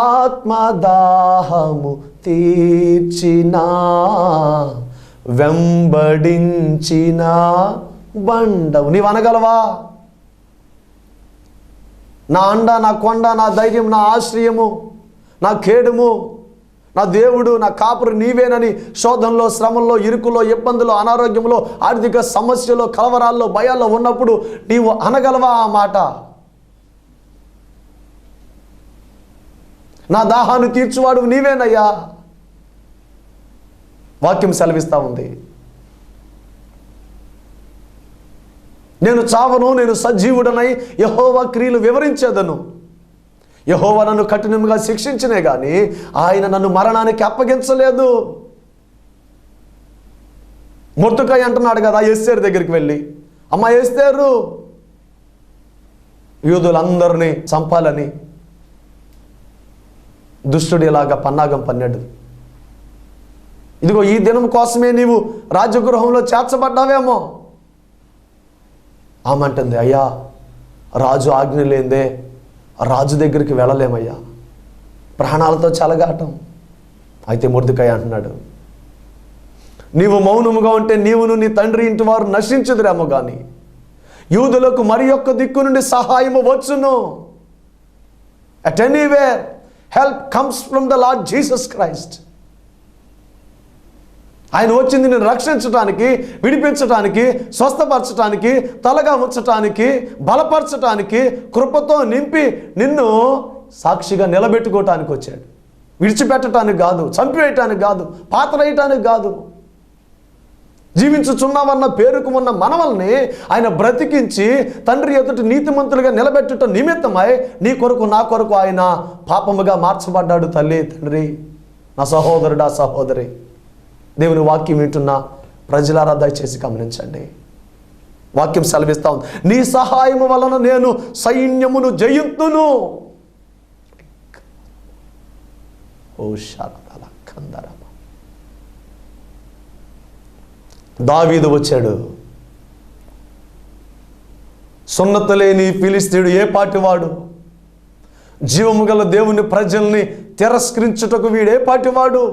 ఆత్మదాహము తీర్చిన, వెంబడించిన బండవు. నీవు అనగలవా? నా అండ, నా కొండ, నా ధైర్యం, నా ఆశ్రయము, నా కేడుము, నా దేవుడు, నా కాపురు నీవేనని శోధనలో, శ్రమల్లో, ఇరుకులో, ఇబ్బందులో, అనారోగ్యంలో, ఆర్థిక సమస్యలో, కలవరాల్లో, భయాల్లో ఉన్నప్పుడు నీవు అనగలవా ఆ మాట? నా దాహాన్ని తీర్చువాడు నీవేనయ్యా. వాక్యం సెలవిస్తూ ఉంది. నేను చావను, నేను సజీవుడనై యెహోవా క్రియలు వివరించేదను. యెహోవా నన్ను కఠినంగా శిక్షించినే కానీ ఆయన నన్ను మరణానికి అప్పగించలేదు. మొర్దెకై అంటున్నాడు కదా ఎస్తేరు దగ్గరికి వెళ్ళి, అమ్మ ఎస్తేరు, యూదులందరినీ చంపాలని దుష్టుడు ఇలాగా పన్నాగం పన్నాడు. ఇదిగో ఈ దినం కోసమే నీవు రాజగృహంలో చేర్చబడ్డావేమో. ఆమంటుంది, అయ్యా రాజు ఆజ్ఞ లేదే రాజు దగ్గరికి వెళ్ళలేమయ్యా, ప్రాణాలతో చెలగాటం. అయితే మొర్దెకై అంటున్నాడు, నీవు మౌనముగా ఉంటే నీవును నీ తండ్రి ఇంటి వారు నశించుదురేమో కానీ యూదులకు మరి యొక్క దిక్కు నుండి సహాయము వచ్చును. At anywhere help comes from the lord Jesus Christ. ఆయన వచ్చింది నిన్ను రక్షించటానికి, విడిపించటానికి, స్వస్థపరచటానికి, తలగా ఉంచటానికి, బలపరచటానికి, కృపతో నింపి నిన్ను సాక్షిగా నిలబెట్టుకోవటానికి వచ్చాడు. విడిచిపెట్టడానికి కాదు, చంపివేయటానికి కాదు, పాతరేయటానికి కాదు. జీవించుచున్నామన్న పేరుకు ఉన్న మనవల్ని ఆయన బ్రతికించి తండ్రి ఎదుటి నీతిమంతులుగా నిలబెట్టడం నిమిత్తమై నీ కొరకు, నా కొరకు ఆయన పాపముగా మార్చబడ్డాడు. తల్లి, తండ్రి, నా సహోదరుడా, సహోదరి, దేవుని వాక్యం వింటున్న ప్రజలారా దయచేసి గమనించండి. వాక్యం సెలవిస్తా ఉంది, నీ సహాయము వలన నేను సైన్యమును జయింతును. ఓ శారదాల కందరమ. దావీదు వచ్చాడు. సున్నత లేని ఫిలిస్తీయుడు ఏ పాటివాడు? జీవము గల దేవుని ప్రజల్ని తిరస్కరించుటకు వీడే పాటివాడు?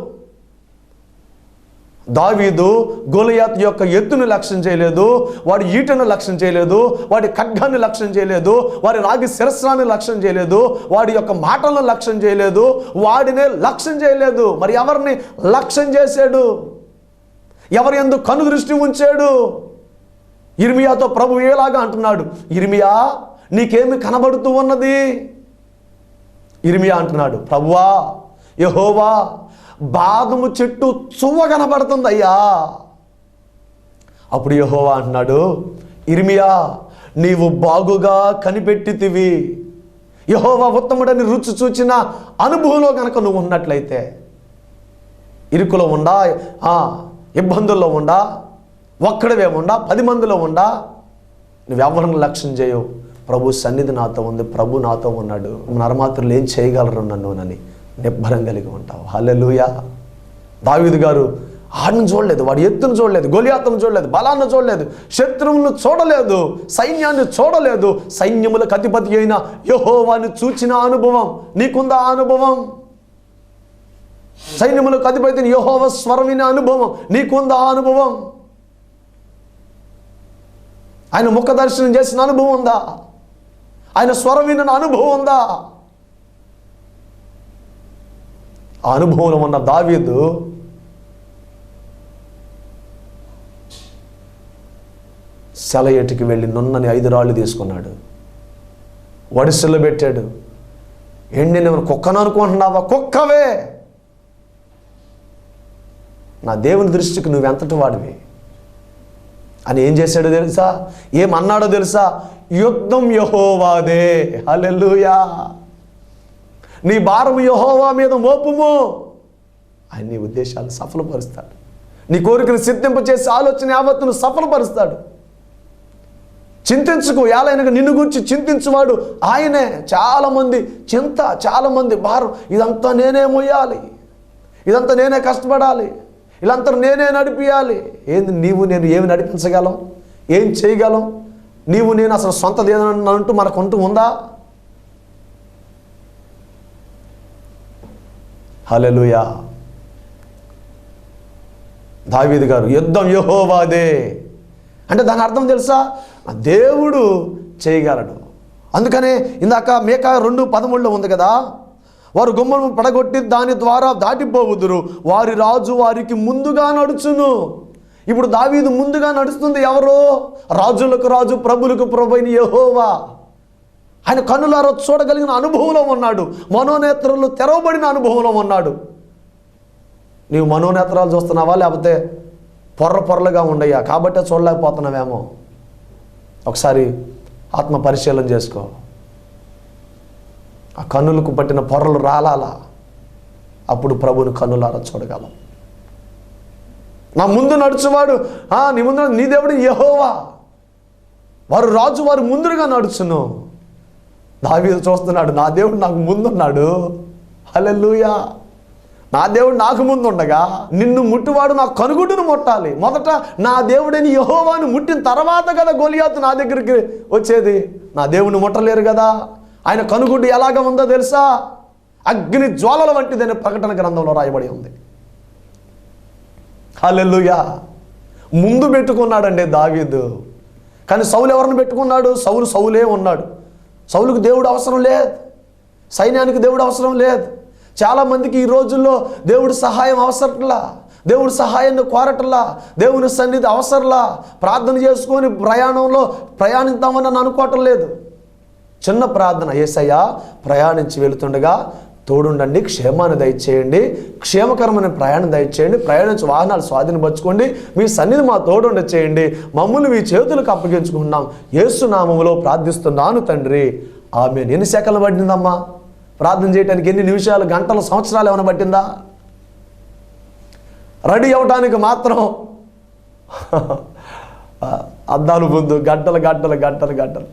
దావీదు గొలియాతు యొక్క ఎత్తును లక్ష్యం చేయలేదు, వాడి ఈటను లక్ష్యం చేయలేదు, వాడి ఖడ్గాన్ని లక్ష్యం చేయలేదు, వాడి రాగి శిరస్రాన్ని లక్ష్యం చేయలేదు, వాడి యొక్క మాటలను లక్ష్యం చేయలేదు, వాడినే లక్ష్యం చేయలేదు. మరి ఎవరిని లక్ష్యం చేశాడు? ఎవరి యందు కను దృష్టి ఉంచాడు? ఇర్మియాతో ప్రభు ఏలాగా అంటున్నాడు, ఇర్మియా నీకేమి కనబడుతూ ఉన్నది? ఇర్మియా అంటున్నాడు, ప్రభువా యెహోవా బాదము చెట్టు చువ్వ కనబడుతుంది అయ్యా. అప్పుడు యెహోవా అంటున్నాడు, ఇర్మియా నీవు బాగుగా కనిపెట్టితివి. యెహోవా ఉత్తముడని రుచి చూచిన అనుభవంలో కనుక నువ్వు ఉన్నట్లయితే, ఇరుకులో ఉండా, ఇబ్బందుల్లో ఉండా, ఒక్కడవే ఉండా, 10 మందిలో ఉండా, నువ్వెవరిని లక్ష్యం చేయవు. ప్రభు సన్నిధి నాతో ఉంది, ప్రభు నాతో ఉన్నాడు, నరమాత్రులు ఏం చేయగలరు నన్నునని నిబ్బరం కలిగి ఉంటావు. హల్లెలూయా. దావీదు గారు ఆడిని చూడలేదు, వాడి ఎత్తును చూడలేదు, గొలియాతును చూడలేదు, బలాన్ని చూడలేదు, శత్రువులను చూడలేదు, సైన్యాన్ని చూడలేదు. సైన్యములకు అధిపతి అయిన యెహోవాని చూచిన అనుభవం నీకుందా? అనుభవం. సైన్యములకు అధిపతి యెహోవా స్వరం వినే అనుభవం నీకుందా? అనుభవం. ఆయన ముఖ దర్శనం చేసిన అనుభవం ఉందా? ఆయన స్వరం విన్న అనుభవం ఉందా? ఆ అనుభవంలో ఉన్న దావీదు సెలయేటికి వెళ్ళి నున్నని 5 రాళ్ళు తీసుకున్నాడు, వడిసెల్లో పెట్టాడు. ఏంటి నేను కుక్కను అనుకుంటున్నావా? కుక్కవే. నా దేవుని దృష్టికి నువ్వెంతటి వాడివి అని ఏం చేశాడో తెలుసా? ఏమన్నాడో తెలుసా? యుద్ధం యెహోవాదే. హల్లెలూయా. నీ భారము యెహోవా మీద మోపుము. ఆయన నీ ఉద్దేశాలు సఫలపరుస్తాడు, నీ కోరికను సిద్ధింపచేసి ఆలోచన యావత్తును సఫలపరుస్తాడు. చింతించుకు, ఏలైనగా నిన్ను గురించి చింతించువాడు ఆయనే. చాలామంది చింత, చాలామంది భారం, ఇదంతా నేనే మోయాలి, ఇదంతా నేనే కష్టపడాలి, ఇదంతా నేనే నడిపియాలి. ఏంది నీవు నేను ఏమి నడిపించగలం? ఏం చేయగలం? నీవు నేను అసలు సొంతది ఏదైనా అంటూ మనకుంటూ ఉందా? హల్లెలూయా. దావీదు గారు యుద్ధం యెహోవాదే అంటే దాని అర్థం తెలుసా? దేవుడు చేయగలడు. అందుకనే ఇందాక మీకా 2:13 ఉంది కదా, వారు గుమ్మము పడగొట్టి దాని ద్వారా దాటిపోవుదురు, వారి రాజు వారికి ముందుగా నడుచును. ఇప్పుడు దావీదు ముందుగా నడుస్తుంది ఎవరు? రాజులకు రాజు, ప్రభులకు ప్రభు అయిన యెహోవా. ఆయన కన్నులారా చూడగలిగిన అనుభవంలో ఉన్నాడు, మనోనేత్రాలు తెరవబడిన అనుభవంలో ఉన్నాడు. నీవు మనోనేత్రాలు చూస్తున్నావా, లేకపోతే పొర్రలుగా ఉండయ్యా కాబట్టే చూడలేకపోతున్నావేమో? ఒకసారి ఆత్మ పరిశీలన చేసుకో. ఆ కన్నులకు పట్టిన పొరలు రాలాలా, అప్పుడు ప్రభుని కన్నులారా చూడగలం. నా ముందు నడుచువాడు, నీ ముందు నీ దేవుడు యెహోవా, వారు రాజు వారు ముందుగా నడుచును. దావీదు చూస్తున్నాడు, నా దేవుడు నాకు ముందున్నాడు. హల్లెలూయా. నా దేవుడు నాకు ముందు ఉండగా నిన్ను ముట్టువాడు నా కనుగుడ్డును ముట్టాలి. మొదట నా దేవుడని యెహోవాను ముట్టిన తర్వాత కదా గొలియాతు నా దగ్గరికి వచ్చేది. నా దేవుని ముట్టలేరు కదా. ఆయన కనుగుడ్డు ఎలాగ ఉందో తెలుసా? అగ్ని జ్వాలల వంటిదని ప్రకటన గ్రంథంలో రాయబడి ఉంది. హల్లెలూయా. ముందు పెట్టుకున్నాడండి దావీదు. కానీ సౌలు ఎవరిని పెట్టుకున్నాడు? సౌలే ఉన్నాడు. సౌలుకు దేవుడు అవసరం లేదు, సైన్యానికి దేవుడు అవసరం లేదు. చాలామందికి ఈ రోజుల్లో దేవుడి సహాయం అవసరంలా, దేవుడి సహాయాన్ని కోరటంలా, దేవుని సన్నిధి అవసరంలా, ప్రార్థన చేసుకొని ప్రయాణంలో ప్రయాణిద్దామని నన్ను అనుకోవటం లేదు. చిన్న ప్రార్థన, యేసయ్యా ప్రయాణించి వెళుతుండగా తోడుండండి, క్షేమాన్ని దయచేయండి, క్షేమకరమైన ప్రయాణం దయచేయండి, ప్రయాణించి వాహనాలు స్వాధీనపరచుకోండి, మీ సన్నిధి మా తోడుండ చేయండి, మమ్మల్ని మీ చేతులకు అప్పగించుకుంటున్నాం, యేసు నామములో ప్రార్థిస్తున్నాను తండ్రి, ఆమేన్. ఎన్ని సెకన్లు పట్టిందమ్మా ప్రార్థన చేయడానికి? ఎన్ని నిమిషాలు, గంటలు, సంవత్సరాలు ఏమైనా పట్టిందా? రెడీ అవడానికి మాత్రం అద్దాలు ముందు గంటలు గంటలు గంటలు గంటలు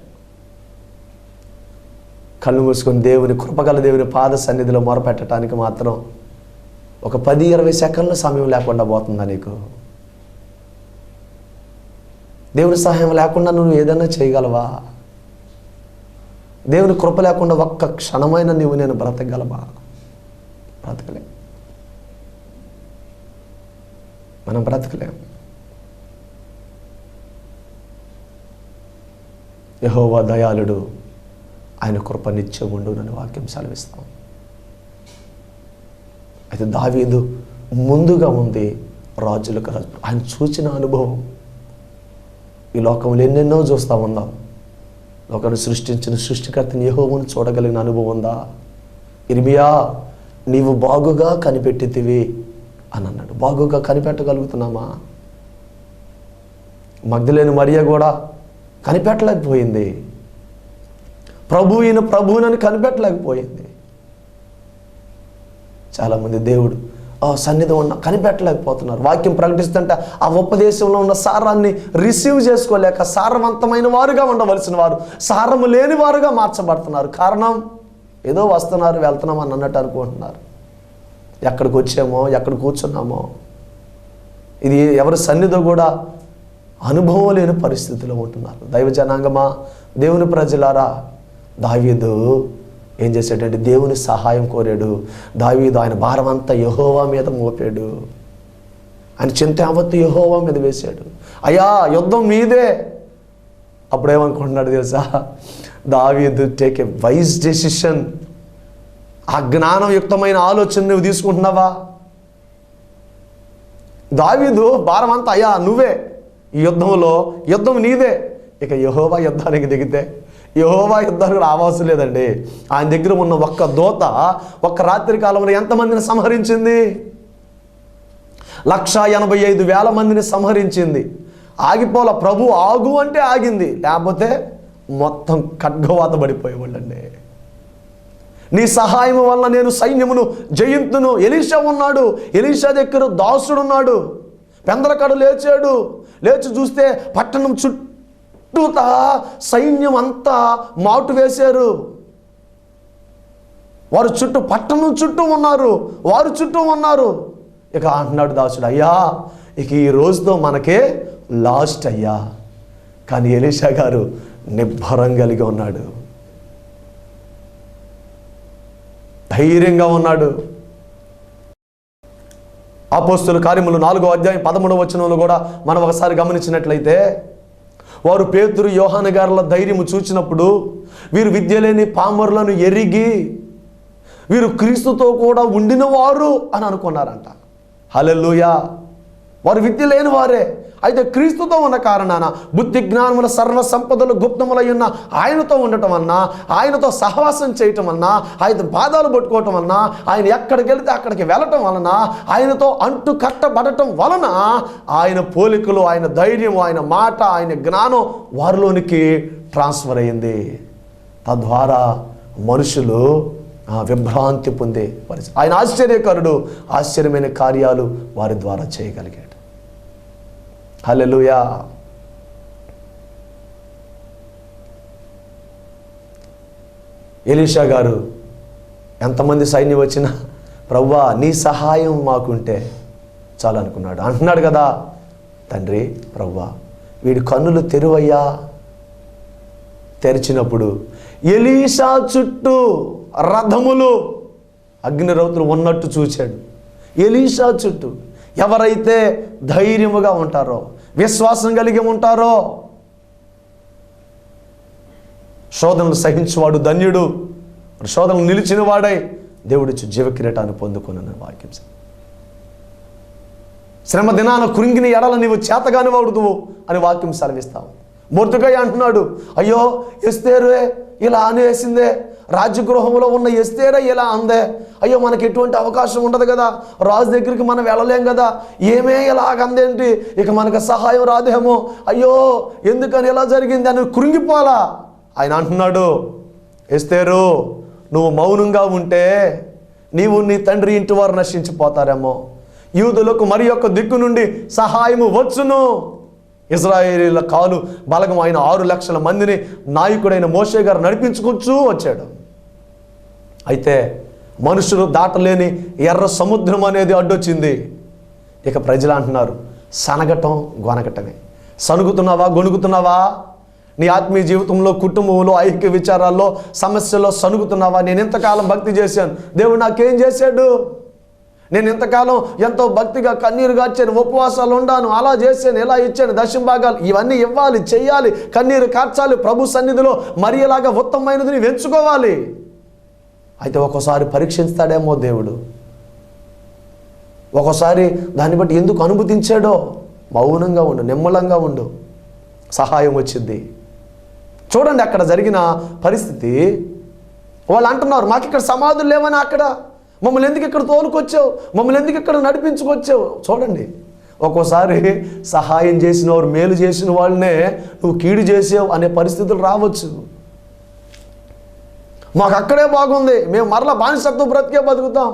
కళ్ళు మూసుకొని దేవుని కృపగల దేవుని పాద సన్నిధిలో మొరపెట్టడానికి మాత్రం ఒక 10-20 సెకండ్ల సమయం లేకుండా పోతుందా నీకు? దేవుని సహాయం లేకుండా నువ్వు ఏదైనా చేయగలవా? దేవుని కృప లేకుండా ఒక్క క్షణమైన నేను బ్రతకగలవా? బ్రతకలే. మనం బ్రతకలేం. యెహోవా దయాళుడు, ఆయన కృప నిత్యం ఉండునని వాక్యం సెలవిస్తాం. అయితే దావీదు ముందుగా ఉంది రాజులకు రాజు. ఆయన చూచిన అనుభవం ఈ లోకంలో ఎన్నెన్నో చూస్తూ ఉందాం. లోకాన్ని సృష్టించిన సృష్టికర్తని యెహోవాను చూడగలిగిన అనుభవం ఉందా? ఇర్మియా, నీవు బాగుగా కనిపెట్టితివి అని అన్నాడు. బాగుగా కనిపెట్టగలుగుతున్నామా? మగ్దలేని మరియ కూడా కనిపెట్టలేకపోయింది. ప్రభువునని కనిపెట్టలేకపోయింది. చాలామంది దేవుడు సన్నిధి ఉన్న కనిపెట్టలేకపోతున్నారు. వాక్యం ప్రకటిస్తుంటే ఆ ఉపదేశంలో ఉన్న సారాన్ని రిసీవ్ చేసుకోలేక సారవంతమైన వారుగా ఉండవలసిన వారు సారము లేని వారుగా మార్చబడుతున్నారు. కారణం, ఏదో వస్తున్నారు వెళ్తున్నాం అని అన్నట్టు అనుకుంటున్నారు. ఎక్కడికి వచ్చామో, ఎక్కడ కూర్చున్నామో, ఇది ఎవరి సన్నిధి కూడా అనుభవం లేని పరిస్థితిలో ఉంటున్నారు. దైవ జనాంగమా, దేవుని ప్రజలారా, దావీదు ఏం చేశాడంటే దేవుని సహాయం కోరాడు. దావీదు ఆయన భారం అంతా యెహోవా మీద మోపాడు. ఆయన చింత యావత్తు యెహోవా మీద వేశాడు. అయ్యా, యుద్ధం మీదే. అప్పుడేమనుకుంటున్నాడు తెలుసా? దావీదు టేక్ ఏ వైజ్ డెసిషన్. ఆ జ్ఞానయుక్తమైన ఆలోచన నువ్వు తీసుకుంటున్నావా? దావీదు భారం అంతా, అయ్యా నువ్వే, ఈ యుద్ధం నీదే. ఇక యెహోవా యుద్ధానికి దిగితే యెహోవా యుద్ధానికి రావాల్సి లేదండి. ఆయన దగ్గర ఉన్న ఒక్క దూత ఒక్క రాత్రి కాలంలో ఎంతమందిని సంహరించింది? 185,000 మందిని సంహరించింది. ఆగిపోల. ప్రభు ఆగు అంటే ఆగింది, లేకపోతే మొత్తం ఖడ్గవాత పడిపోయేవాళ్ళండి. నీ సహాయం వల్ల నేను సైన్యమును జయింతును. ఎలీషా ఉన్నాడు. ఎలీషా దగ్గర దాసుడున్నాడు. పెందలకడ లేచాడు. లేచి చూస్తే పట్టణం చుట్టూతా సైన్యం అంతా మాటు వేశారు. వారు చుట్టూ, పట్టణం చుట్టూ ఉన్నారు, వారు చుట్టూ ఉన్నారు. ఇక అంటున్నాడు దాసుడు, అయ్యా ఇక ఈ రోజుతో మనకే లాస్ట్ అయ్యా. కానీ ఎలీషా గారు నిబ్బరం కలిగి ఉన్నాడు, ధైర్యంగా ఉన్నాడు. అపోస్తలుల కార్యములు 4వ అధ్యాయం 13వ వచనంలో కూడా మనం ఒకసారి గమనించినట్లయితే, వారు పేతురు యోహాను గారుల ధైర్యము చూచినప్పుడు వీరు విద్య లేని పామరులను ఎరిగి వీరు క్రీస్తుతో కూడా ఉండిన వారు అని అనుకున్నారంట. హల్లెలూయా. వారు విద్య లేని వారే, అయితే క్రీస్తుతో ఉన్న కారణాన బుద్ధి జ్ఞానముల సర్వ సంపదలు గుప్తములై ఉన్న ఆయనతో ఉండటం వలన, ఆయనతో సహవాసం చేయటం వలన, ఆయన పాదాలు పట్టుకోవటం వలన, ఆయన ఎక్కడికి వెళితే అక్కడికి వెళ్ళటం వలన, ఆయనతో అంటు కట్టబడటం వలన ఆయన పోలికలు, ఆయన ధైర్యం, ఆయన మాట, ఆయన జ్ఞానం వారిలోనికి ట్రాన్స్ఫర్ అయ్యింది. తద్వారా మనుషులు విభ్రాంతి పొందే పరిస్థితి. ఆయన ఆశ్చర్యకరుడు, ఆశ్చర్యమైన కార్యాలు వారి ద్వారా చేయగలిగాడు. హల్లెలూయా. ఎలీషా గారు ఎంతమంది సైన్యం వచ్చినా ప్రభువా నీ సహాయం మాకుంటే చాలు అనుకున్నాడు. అంటున్నాడు కదా, తండ్రి ప్రభువా వీడి కన్నులు తెరువయ్యా. తెరిచినప్పుడు ఎలీషా చుట్టూ రథములు, అగ్నిరౌతులు ఉన్నట్టు చూచాడు. ఎలీషా చుట్టూ ఎవరైతే ధైర్యముగా ఉంటారో, విశ్వాసం కలిగి ఉంటారో, శోధనలు సహించువాడు ధన్యుడు, శోధనలు నిలిచిన వాడై దేవుడిచ్చి జీవకిరీటాన్ని పొందుకున్న వాక్యం. శ్రమ దినాన కృంగిన ఎడల నీవు చేతగాని వాడుదువు అని వాక్యం సెలవిస్తావు. మొర్దెకై అంటున్నాడు, అయ్యో ఎస్తేరే ఇలా అనేసిందే, రాజగృహంలో ఉన్న ఎస్తేరే ఇలా అందే, అయ్యో మనకి ఎటువంటి అవకాశం ఉండదు కదా, రాజు దగ్గరికి మనం వెళ్ళలేం కదా, ఏమే ఇలాగందేంటి, ఇక మనకు సహాయం రాదేమో, అయ్యో ఎందుకని ఇలా జరిగింది అని కృంగిపోలా. ఆయన అంటున్నాడు, ఎస్తేరు నువ్వు మౌనంగా ఉంటే నీవు నీ తండ్రి ఇంటి వారు నశించిపోతారేమో, యూదులకు మరి యొక్క దిక్కు నుండి సహాయము వచ్చును. ఇజ్రాయేలీల కాలు బలగం అయిన 6 లక్షల మందిని నాయకుడైన మోషే గారు నడిపించుకుంటూ వచ్చాడు. అయితే మనుషులు దాటలేని ఎర్ర సముద్రం అనేది అడ్డొచ్చింది. ఇక ప్రజలు అంటున్నారు, సనగటం గొనగటమే. సనుగుతున్నావా, గొణుగుతున్నావా? నీ ఆత్మీయ జీవితంలో, కుటుంబంలో, ఐక్య విచారాల్లో, సమస్యల్లో సనుగుతున్నావా? నేను ఇంతకాలం భక్తి చేశాను, దేవుడు నాకేం చేశాడు? నేను ఇంతకాలం ఎంతో భక్తిగా కన్నీరు కార్చాను, ఉపవాసాలు ఉండాను, అలా చేశాను, ఇలా ఇచ్చాను, దశమ భాగాలు ఇవన్నీ ఇవ్వాలి, చెయ్యాలి, కన్నీరు కార్చాలి, ప్రభు సన్నిధిలో మరియలాగా ఉత్తమమైనది వెంచుకోవాలి. అయితే ఒక్కోసారి పరీక్షిస్తాడేమో దేవుడు. ఒక్కోసారి దాన్ని బట్టి ఎందుకు అనుమతించాడో. మౌనంగా ఉండు, నిమ్మలంగా ఉండు, సహాయం వచ్చింది. చూడండి అక్కడ జరిగిన పరిస్థితి. వాళ్ళు అంటున్నారు, మాకు ఇక్కడ సమాధులు లేవని, అక్కడ మమ్మల్ని ఎందుకు ఇక్కడ తోలుకొచ్చావు, మమ్మల్ని ఎందుకు ఇక్కడ నడిపించుకొచ్చావు? చూడండి, ఒక్కోసారి సహాయం చేసిన వారు, మేలు చేసిన వాళ్ళనే నువ్వు కీడు చేసావు అనే పరిస్థితులు రావచ్చు. మాకు అక్కడే బాగుంది, మేము మరలా బానిసత్వం బ్రతికే బతుకుతాం,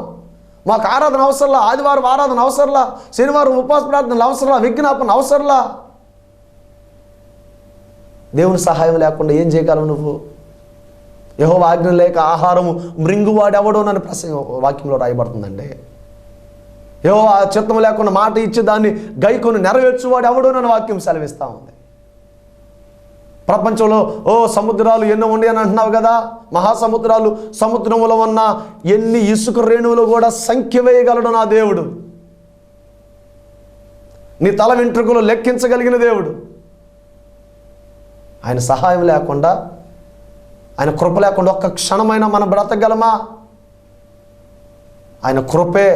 మాకు ఆరాధన అవసరంలా, ఆదివారం ఆరాధన అవసరంలా, శనివారం ఉపవాస ప్రార్థనలు అవసరంలా, విజ్ఞాపన అవసరంలా. దేవుని సహాయం లేకుండా ఏం చేయగలవు నువ్వు? యెహోవా ఆజ్ఞ లేక ఆహారము మృంగువాడెవడో నన్ను వాక్యంలో రాయబడుతుందండి. యెహోవా చిత్తం లేకుండా మాట ఇచ్చి దాన్ని గైకొని నెరవేర్చువాడు ఎవడో నన్ను వాక్యం సెలవిస్తూ ఉంది. ప్రపంచంలో సముద్రాలు ఎన్నో ఉండి అని అంటున్నావు కదా, మహాసముద్రాలు, సముద్రంలో ఉన్న ఎన్ని ఇసుక రేణువులు కూడా సంఖ్య వేయగలడు నా దేవుడు. నీ తల వెంట్రుకలు లెక్కించగలిగిన దేవుడు. ఆయన సహాయం లేకుండా, ఆయన కృప లేకుండా ఒక్క క్షణమైనా మనం బ్రతకగలమా? ఆయన కృపే.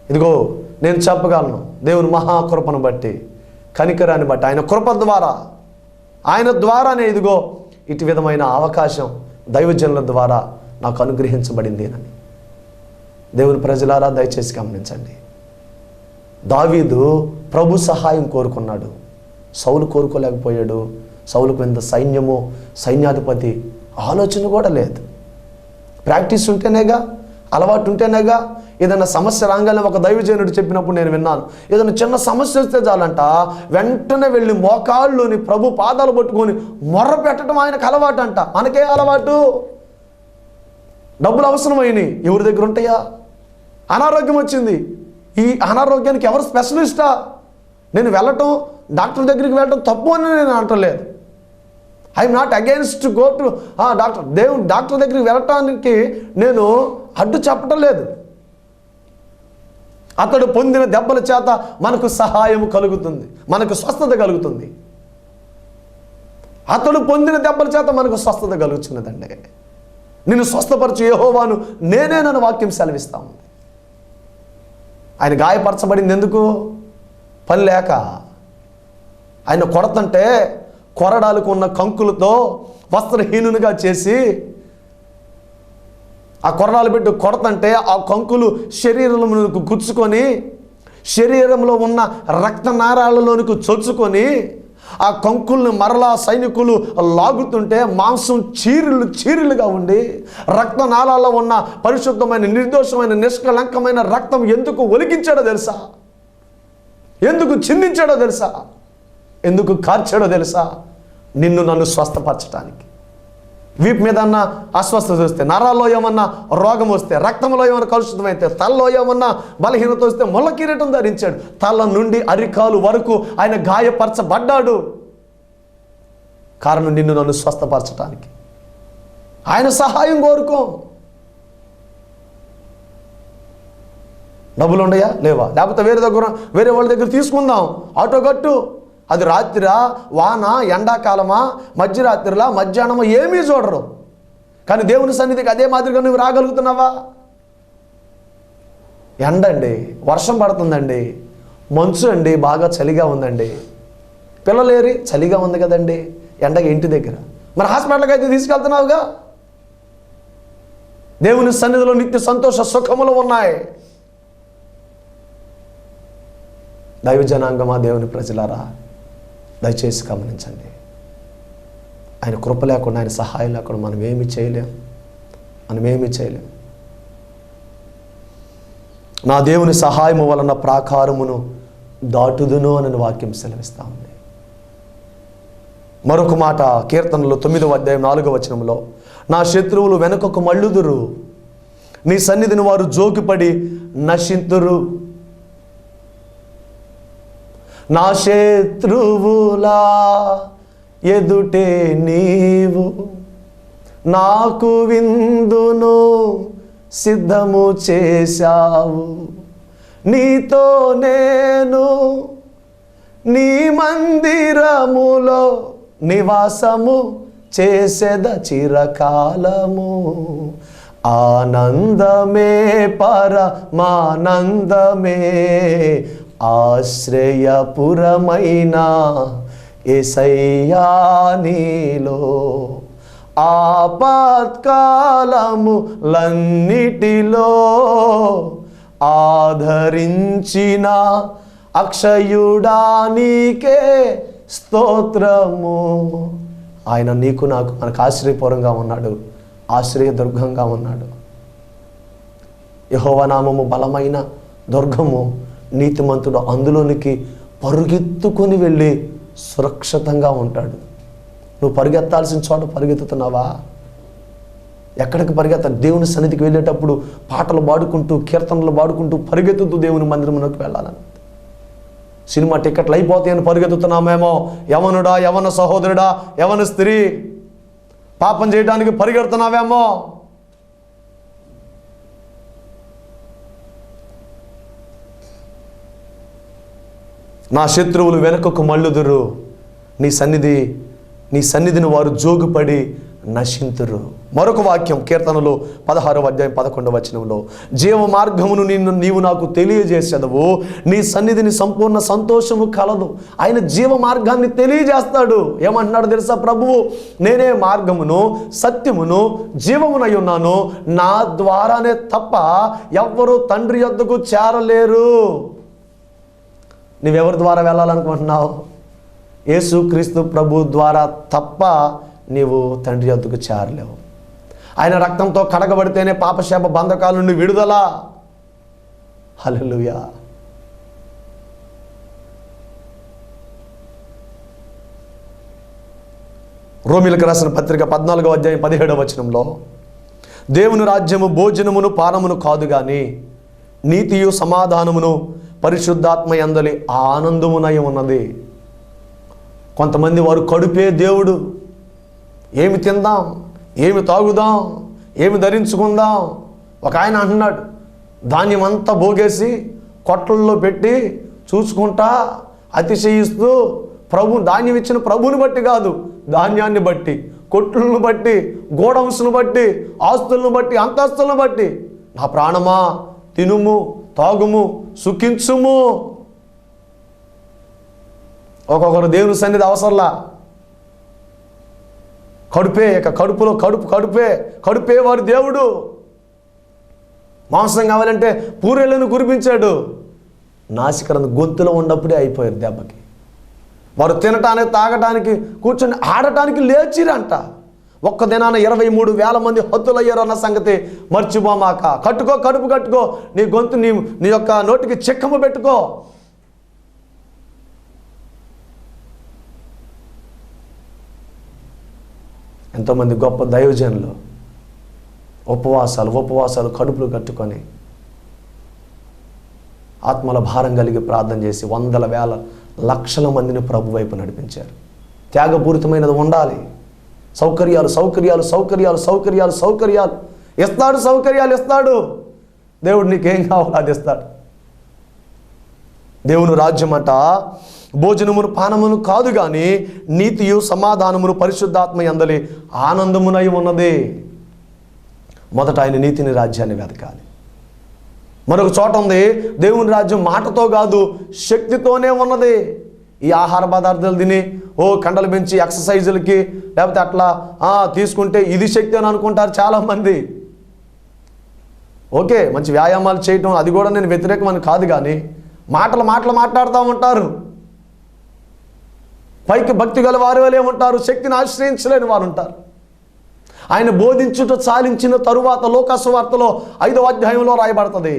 ఇదిగో నేను చెప్పగలను, దేవుని మహాకృపను బట్టి, కనికరాన్ని బట్టి, ఆయన కృప ద్వారా, ఆయన ద్వారానే ఇదిగో ఇటు విధమైన అవకాశం దైవజనుల ద్వారా నాకు అనుగ్రహించబడింది అని. దేవుని ప్రజలారా దయచేసి గమనించండి. దావీదు ప్రభు సహాయం కోరుకున్నాడు, సౌలు కోరుకోలేకపోయాడు. సౌలుకు ఎంత సైన్యమో, సైన్యాధిపతి ఆలోచన కూడా లేదు. ప్రాక్టీస్ ఉంటేనేగా, అలవాటు ఉంటేనేగా. ఏదైనా సమస్య రాగానే ఒక దైవజనుడు చెప్పినప్పుడు నేను విన్నాను, ఏదైనా చిన్న సమస్య వస్తే చాలంట వెంటనే వెళ్ళి మోకాళ్ళుని ప్రభు పాదాలు పట్టుకొని మొర్ర పెట్టడం ఆయనకు అలవాటు అంట. మనకే అలవాటు. డబ్బులు అవసరమైనవి ఎవరి దగ్గర ఉంటాయా? అనారోగ్యం వచ్చింది, ఈ అనారోగ్యానికి ఎవరు స్పెషలిస్టా? నేను వెళ్ళటం, డాక్టర్ దగ్గరికి వెళ్ళటం తప్పు అని నేను అంటలేదు. I'm not against go to doctor. దేవుడు డాక్టర్ దగ్గరికి వెళ్ళటానికి నేను అడ్డు చెప్పటం లేదు. అతడు పొందిన దెబ్బల చేత మనకు సహాయం కలుగుతుంది, మనకు స్వస్థత కలుగుతుంది. అతడు పొందిన దెబ్బల చేత మనకు స్వస్థత కలుగుతున్నదండి. నిన్ను స్వస్థపరచు యెహోవాను నేనే నన్ను వాక్యం సెలవిస్తా ఉంది. ఆయన గాయపరచబడింది ఎందుకు? పని లేక. ఆయన కొడతంటే కొరడాలకు ఉన్న కంకులతో వస్త్రహీనునిగా చేసి, ఆ కొరడాలు పెట్టి కొడతంటే ఆ కంకులు శరీరంలోకి గుచ్చుకొని, శరీరంలో ఉన్న రక్తనాళాలలోనికి చొచ్చుకొని, ఆ కంకుల్ని మరలా సైనికులు లాగుతుంటే మాంసం చీరులుగా ఉండి, రక్తనాళాల్లో ఉన్న పరిశుద్ధమైన, నిర్దోషమైన, నిష్కలంకమైన రక్తం ఎందుకు ఒలికించాడో తెలుసా? ఎందుకు చిందించాడో తెలుసా? ఎందుకు కార్చాడో తెలుసా? నిన్ను నన్ను స్వస్థపరచడానికి. వీపు మీద అన్న అస్వస్థత వస్తే, నరాల్లో ఏమన్నా రోగం వస్తే, రక్తంలో ఏమన్నా కలుషితం అయితే, తలలో ఏమన్నా బలహీనత వస్తే ముళ్ళ కిరీటం ధరించాడు. తల నుండి అరికాలు వరకు ఆయన గాయపరచబడ్డాడు. కారణం నిన్ను నన్ను స్వస్థపరచడానికి. ఆయన సహాయం కోరుకో. డబ్బులు ఉన్నాయా? లేవా? లేకపోతే వేరే వాళ్ళ దగ్గర తీసుకుందాం, ఆటో కట్టు. అది రాత్రిరా, వాన, ఎండాకాలమా, మధ్యరాత్రిలా, మధ్యాహ్నమా ఏమీ చూడరు. కానీ దేవుని సన్నిధికి అదే మాదిరిగా నువ్వు రాగలుగుతున్నావా? ఎండ అండి, వర్షం పడుతుందండి, మంచు అండి, బాగా చలిగా ఉందండి, పిల్లలేరి చలిగా ఉంది కదండి, ఎండగా ఇంటి దగ్గర. మరి హాస్పిటల్కి అయితే తీసుకెళ్తున్నావుగా. దేవుని సన్నిధిలో నిత్య సంతోష సుఖములు ఉన్నాయి. దైవ జనాంగమా, దేవుని ప్రజలారా, దయచేసి గమనించండి. ఆయన కృప లేకుండా, ఆయన సహాయం లేకుండా మనమేమి చేయలేం. నా దేవుని సహాయము వలన ప్రాకారమును దాటుదును అని వాక్యం సెలవిస్తూ ఉంది. మరొక మాట కీర్తనలో 9వ అధ్యాయం 4వ వచనంలో, నా శత్రువులు వెనుకకు మళ్ళుదురు, నీ సన్నిధిని వారు జోకిపడి నశింతురు. నా శత్రువులా ఎదుటే నీవు నాకు విందును సిద్ధము చేశావు. నీతో నేను నీ మందిరములో నివాసము చేసేద చిరకాలము. ఆనందమే పరమానందమే ఆశ్రయపురమైన యేసయ్యా నీలో. ఆపత్కాలములన్నిటిలో ఆధరించిన అక్షయుడా నీకే స్తోత్రము. ఆయన నీకు నాకు మనకు ఆశ్రయపురంగా ఉన్నాడు, ఆశ్రయదుర్గంగా ఉన్నాడు. యెహోవా నామము బలమైన దుర్గము, నీతిమంతుడు అందులోనికి పరుగెత్తుకొని వెళ్ళి సురక్షితంగా ఉంటాడు. నువ్వు పరిగెత్తాల్సిన చోట పరిగెత్తుతున్నావా? ఎక్కడికి పరిగెత్తాలి? దేవుని సన్నిధికి వెళ్ళేటప్పుడు పాటలు పాడుకుంటూ, కీర్తనలు పాడుకుంటూ పరిగెత్తుతూ దేవుని మందిరంలోకి వెళ్ళాలని. సినిమా టికెట్లు అయిపోతాయని పరిగెత్తుతున్నామేమో. యవనుడా, యవన సహోదరుడా, యవన స్త్రీ, పాపం చేయడానికి పరిగెడుతున్నావేమో. నా శత్రువులు వెనుకకు మళ్ళుదురు, నీ సన్నిధిని వారు జోగుపడి నశింతురు. మరొక వాక్యం కీర్తనలో 16వ అధ్యాయం 11వ వచనంలో, జీవ మార్గమును నీవు నాకు తెలియజేసేదవు, నీ సన్నిధిని సంపూర్ణ సంతోషము కలదు. ఆయన జీవ మార్గాన్ని తెలియజేస్తాడు. ఏమంటున్నాడు తెలుసా ప్రభువు? నేనే మార్గమును సత్యమును జీవమునై ఉన్నాను, నా ద్వారానే తప్ప ఎవ్వరూ తండ్రి యొద్దకు చేరలేరు. నువ్వెవరి ద్వారా వెళ్ళాలనుకుంటున్నావు? యేసుక్రీస్తు ప్రభు ద్వారా తప్ప నీవు తండ్రి యొద్దకు చేరలేవు. ఆయన రక్తంతో కడగబడితేనే పాపశాప బంధకాల నుండి విడుదల. హల్లెలూయా. రోమీలకు రాసిన పత్రిక 14వ అధ్యాయం 17వ వచనంలో, దేవుని రాజ్యము భోజనమును పానమును కాదు గాని నీతియు సమాధానమును పరిశుద్ధాత్మ యందలి ఆనందమునై ఉన్నది. కొంతమంది వారు కడుపే దేవుడు. ఏమి తిందాం, ఏమి తాగుదాం, ఏమి ధరించుకుందాం. ఒక ఆయన అంటున్నాడు, ధాన్యం అంతా భోగేసి కొట్లల్లో పెట్టి చూసుకుంటా అతిశయిస్తూ, ధాన్యం ఇచ్చిన ప్రభువుని బట్టి కాదు, ధాన్యాన్ని బట్టి, కొట్లను బట్టి, గోడౌన్స్ను బట్టి, ఆస్తులను బట్టి, అంతస్తులను బట్టి, నా ప్రాణమా తినుము తాగుము సుఖించుము. ఒక్కొక్కరు దేవుని సన్నిధి అవసరంలా. కడుపే, కడుపులో కడుపే వారి దేవుడు. మాంసం కావాలంటే పూరేళ్ళను కురిపించాడు. నాసికలను గొంతులో ఉన్నప్పుడే అయిపోయారు దెబ్బకి. వారు తినటానికి తాగటానికి కూర్చొని ఆడటానికి లేచిరంట. ఒక్క దినాన 23,000 మంది హతులయ్యారన్న సంగతి మర్చిపోమాక. కట్టుకో, కడుపు కట్టుకో, నీ గొంతు నీ యొక్క నోటికి చిక్కము పెట్టుకో. ఎంతోమంది గొప్ప దైవజనులు ఉపవాసాలు కడుపులు కట్టుకొని ఆత్మల భారం కలిగి ప్రార్థన చేసి 100,000 లక్షల మందిని ప్రభు వైపు నడిపించారు. త్యాగపూరితమైనది ఉండాలి. సౌకర్యాలు ఇస్తాడు, సౌకర్యాలు ఇస్తాడు. దేవుడు నీకేం కావాలో అది ఇస్తాడు. దేవుని రాజ్యం అంట భోజనమును పానమును కాదు కానీ నీతియు సమాధానమును పరిశుద్ధాత్మ యందలి ఆనందమునై ఉన్నది. మొదట ఆయన నీతిని రాజ్యాన్ని వెతకాలి. మరొక చోట ఉంది, దేవుని రాజ్యం మాటతో కాదు శక్తితోనే ఉన్నది. ఈ ఆహార పదార్థాలు తిని కండలు పెంచి ఎక్సర్సైజులకి లేకపోతే అట్లా తీసుకుంటే ఇది శక్తి అని అనుకుంటారు చాలామంది. ఓకే, మంచి వ్యాయామాలు చేయటం అది కూడా నేను వ్యతిరేకమని కాదు, కానీ మాటలు మాట్లాడుతూ ఉంటారు. పైకి భక్తి గల వారు వలే ఉంటారు, శక్తిని ఆశ్రయించలేని వారు ఉంటారు. ఆయన బోధించుట చాలించిన తరువాత లోకాసు వార్తలో 5వ అధ్యాయంలో రాయబడుతుంది,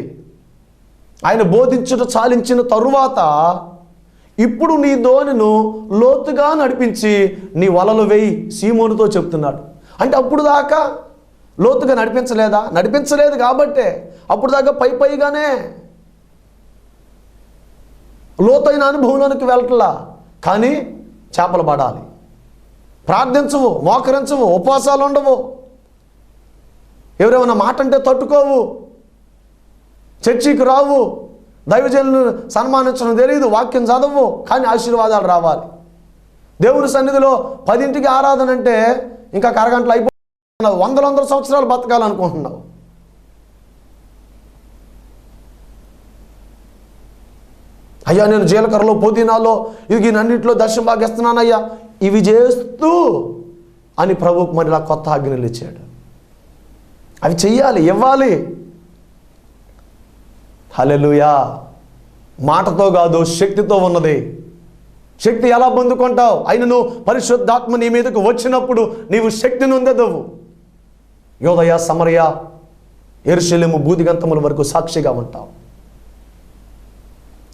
ఆయన బోధించుట చాలించిన తరువాత ఇప్పుడు నీ దోణిను లోతుగా నడిపించి నీ వలలు వేయి సీమోనుతో చెప్తున్నాడు. అంటే అప్పుడు దాకా లోతుగా నడిపించలేదు కాబట్టే అప్పుడు దాకా పైగానే లోతైన అనుభవంలోనికి వెళ్ళట్లా. కానీ చేపలు పడాలి, ప్రార్థించవు, మోకరించవు, ఉపవాసాలు ఉండవు, ఎవరేమన్నా మాట అంటే తట్టుకోవు, చర్చికి రావు, దైవజనులను సన్మానించడం తెలియదు, వాక్యం చదవు, కానీ ఆశీర్వాదాలు రావాలి. దేవుని సన్నిధిలో 10ంటికి ఆరాధన అంటే ఇంకా అరగంటలు అయిపోతున్నావు, వందల సంవత్సరాలు బతకాలనుకుంటున్నావు. అయ్యా నేను జీలకర్రలో, పుదీనాలో, ఇది అన్నింటిలో దర్శనం భాగిస్తున్నానయ్యా, ఇవి చేస్తూ అని ప్రభువుకు మరి నాకు కొత్త ఆజ్ఞలు ఇచ్చాడు. అవి చెయ్యాలి, ఇవ్వాలి. హల్లెలూయా. మాటతో కాదు, శక్తితో ఉన్నది. శక్తి ఎలా పొందుకుంటావు? అయినను పరిశుద్ధాత్మ నీ మీదకు వచ్చినప్పుడు నీవు శక్తిని పొందెదవు. యోదయ, సమరయ, యెరూషలేము బూదిగంతముల వరకు సాక్షిగా ఉంటావు.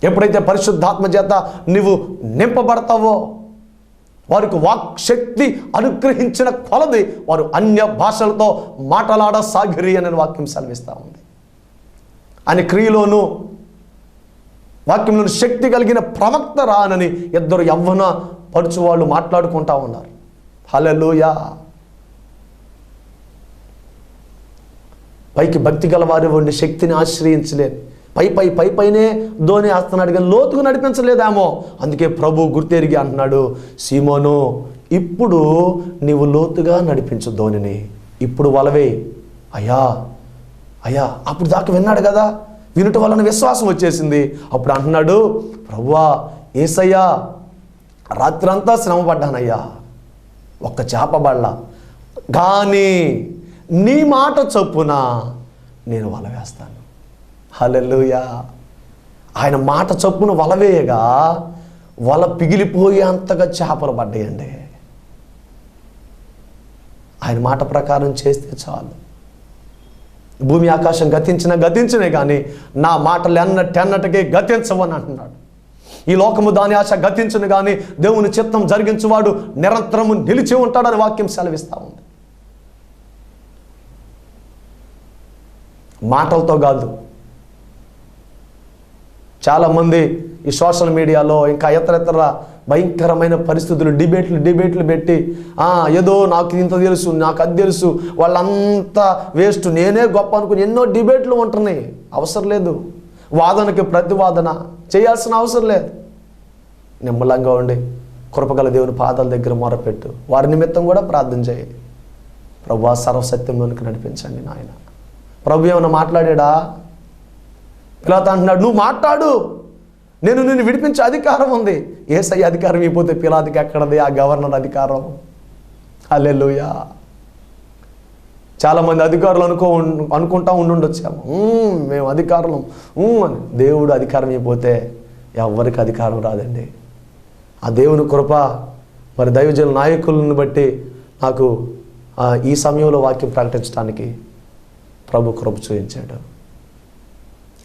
ఎప్పుడైతే పరిశుద్ధాత్మ చేత నీవు నింపబడతావో వారికి వాక్ శక్తి అనుగ్రహించిన కొలది వారు అన్య భాషలతో మాట్లాడసాగిరి అనే వాక్యం సెలవిస్తూ ఉంది. అని క్రియలోను వాక్యంలోని శక్తి కలిగిన ప్రవక్త రానని ఇద్దరు యవ్వన పరుచు వాళ్ళు మాట్లాడుకుంటా ఉన్నారు. హల్లెలూయా. పైకి భక్తి గల వారి వంటి శక్తిని ఆశ్రయించలేదు, పైనే ధోని వేస్తున్నాడు కానీ లోతుకు నడిపించలేదేమో. అందుకే ప్రభు గుర్తెరిగి అంటున్నాడు, సీమోను ఇప్పుడు నీవు లోతుగా నడిపించు ధోనిని, ఇప్పుడు వలవే. అయ్యా అప్పుడు దాకా విన్నాడు కదా, వినుట వలన విశ్వాసం వచ్చేసింది. అప్పుడు అంటున్నాడు, ప్రభువా యేసయ్యా రాత్రంతా శ్రమ పడ్డానయ్యా, ఒక్క చేప పడలా, కానీ నీ మాట చొప్పున నేను వల వేస్తాను. హల్లెలూయా. ఆయన మాట చొప్పున వలవేయగా వల పిగిలిపోయేంతగా చేపలు పడ్డాయండి. ఆయన మాట ప్రకారం చేస్తే చాలు. భూమి ఆకాశం గతించినే కానీ నా మాటలు ఎన్నటికే గతించవని అంటున్నాడు. ఈ లోకము దాని ఆశ గతించును కానీ దేవుని చిత్తం జరిగించువాడు నిరంతరము నిలిచి ఉంటాడని వాక్యం సెలవిస్తూ ఉంది. మాటలతో కాదు. చాలామంది ఈ సోషల్ మీడియాలో ఇంకా ఇతర భయంకరమైన పరిస్థితులు, డిబేట్లు పెట్టి ఏదో నాకు ఇంత తెలుసు, నాకు అది తెలుసు, వాళ్ళంతా వేస్ట్, నేనే గొప్ప అనుకుని ఎన్నో డిబేట్లు ఉంటున్నాయి. అవసరం లేదు. వాదనకి ప్రతివాదన చేయాల్సిన అవసరం లేదు. నిమ్మలంగా ఉండి కృపగల దేవుని పాదాల దగ్గర మొరపెట్టు, వారి నిమిత్తం కూడా ప్రార్థన చేయి. ప్రభువా సర్వసత్యంలోనికి నడిపించండి నాయన. ప్రభు ఏమన్నా మాట్లాడా? పిలాతు అంటున్నాడు, నువ్వు మాట్లాడు, నేను నిన్ను విడిపించే అధికారం ఉంది. యేసయ్య అధికారం అయిపోతే పిలాతుకి ఎక్కడది ఆ గవర్నర్ అధికారం? హల్లెలూయా. చాలామంది అధికారులు అనుకుంటా ఉండుండొచ్చాము, మేము అధికారులం అని. దేవుడు అధికారం అయిపోతే ఎవరికి అధికారం రాదండి. ఆ దేవుని కృప మరి దైవజనుల నాయకులను బట్టి నాకు ఈ సమయంలో వాక్యం ప్రకటించడానికి ప్రభు కృప చూపించాడు.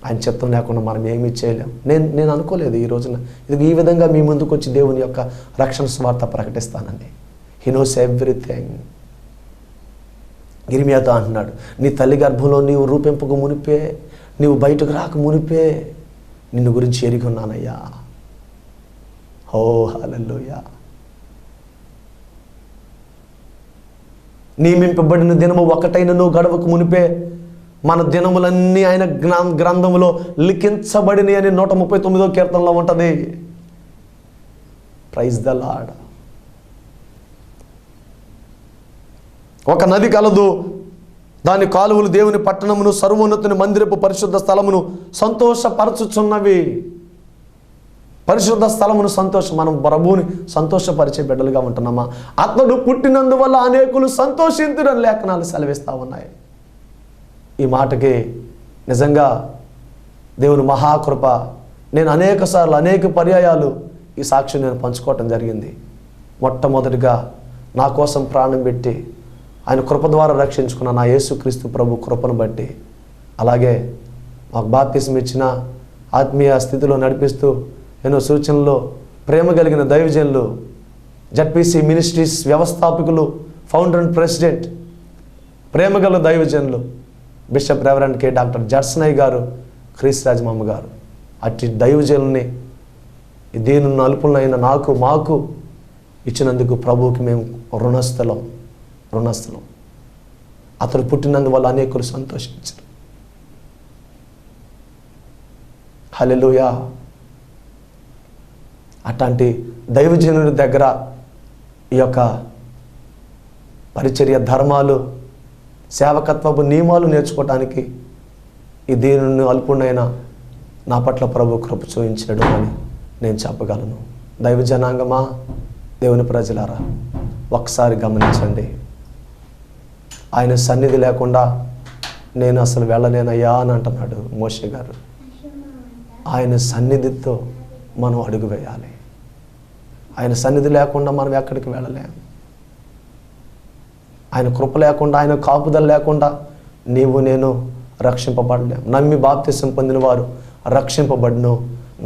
ఆయన చిత్తం లేకుండా మనం ఏమీ చేయలేం. నేను అనుకోలేదు ఈ రోజున ఇది ఈ విధంగా మీ ముందుకు వచ్చి దేవుని యొక్క రక్షణ స్వార్థ ప్రకటిస్తానండి. He knows everything. ఇర్మియాతో అంటున్నాడు, నీ తల్లి గర్భంలో నీవు రూపింపక మునిపే, నీవు బయటకు రాక మునిపే నిన్ను గురించి ఎరిగి ఉన్నానయ్యా. ఓ హల్లెలూయా. నియమింపబడిన దినము ఒకటైన నువ్వు గడవకు మునిపే మన దినములన్నీ ఆయన గ్రంథములో లిఖించబడినవి అని 139వ కీర్తనలో ఉంటుంది. Praise the lord. ఒక నది కలదు, దాని కాలువలు దేవుని పట్టణమును, సర్వోన్నతుని మందిరపు పరిశుద్ధ స్థలమును సంతోషపరచుచున్నవి. పరిశుద్ధ స్థలమును సంతోషం. మనం ప్రభువుని సంతోషపరిచే బిడ్డలుగా ఉంటున్నామా? అతడు పుట్టినందువల్ల అనేకులు సంతోషింతురని లేఖనాలు సెలవిస్తూ ఉన్నాయి. ఈ మాటకి నిజంగా దేవుని మహాకృప. నేను అనేక సార్లు అనేక పర్యాయాలు ఈ సాక్ష్యం నేను పంచుకోవటం జరిగింది. మొట్టమొదటిగా నా కోసం ప్రాణం పెట్టి ఆయన కృప ద్వారా రక్షించుకున్న నా యేసుక్రీస్తు ప్రభు కృపను బట్టి, అలాగే మాకు బాప్తిసం ఇచ్చిన ఆత్మీయ స్థితిలో నడిపిస్తూ ఎన్నో సూచనలు ప్రేమ కలిగిన దైవజనులు, జడ్పీసీ మినిస్ట్రీస్ వ్యవస్థాపకులు, ఫౌండర్ అండ్ ప్రెసిడెంట్, ప్రేమగల దైవజనులు బిషప్ రెవరెండ్ కె డాక్టర్ జడ్సనయ్య గారు, క్రీస్తురాజమమ్మ గారు, అట్టి దైవజనుల్ని దీని అల్పులైన నాకు మాకు ఇచ్చినందుకు ప్రభువుకి మేము రుణస్థలం. అతడు పుట్టినందువల్ల అనేకులు సంతోషించారు. హల్లెలూయా. అట్లాంటి దైవజనుడి దగ్గర ఈ యొక్క పరిచర్య ధర్మాలు, సేవకత్వపు నియమాలు నేర్చుకోవటానికి ఈ దీనిని అల్పుడైన నా పట్ల ప్రభు కృప చూపించాడు అని నేను చెప్పగలను. దైవ జనాంగమా, దేవుని ప్రజలారా, ఒకసారి గమనించండి. ఆయన సన్నిధి లేకుండా నేను అసలు వెళ్ళలేనయ్యా అని అంటున్నాడు మోషే గారు. ఆయన సన్నిధితో మనం అడుగు వేయాలి. ఆయన సన్నిధి లేకుండా మనం ఎక్కడికి వెళ్ళలేము. ఆయన కృప లేకుండా, ఆయన కాపుదల లేకుండా నీవు నేను రక్షింపబడలేము. నమ్మి బాప్తిసం పొందిన వారు రక్షింపబడును,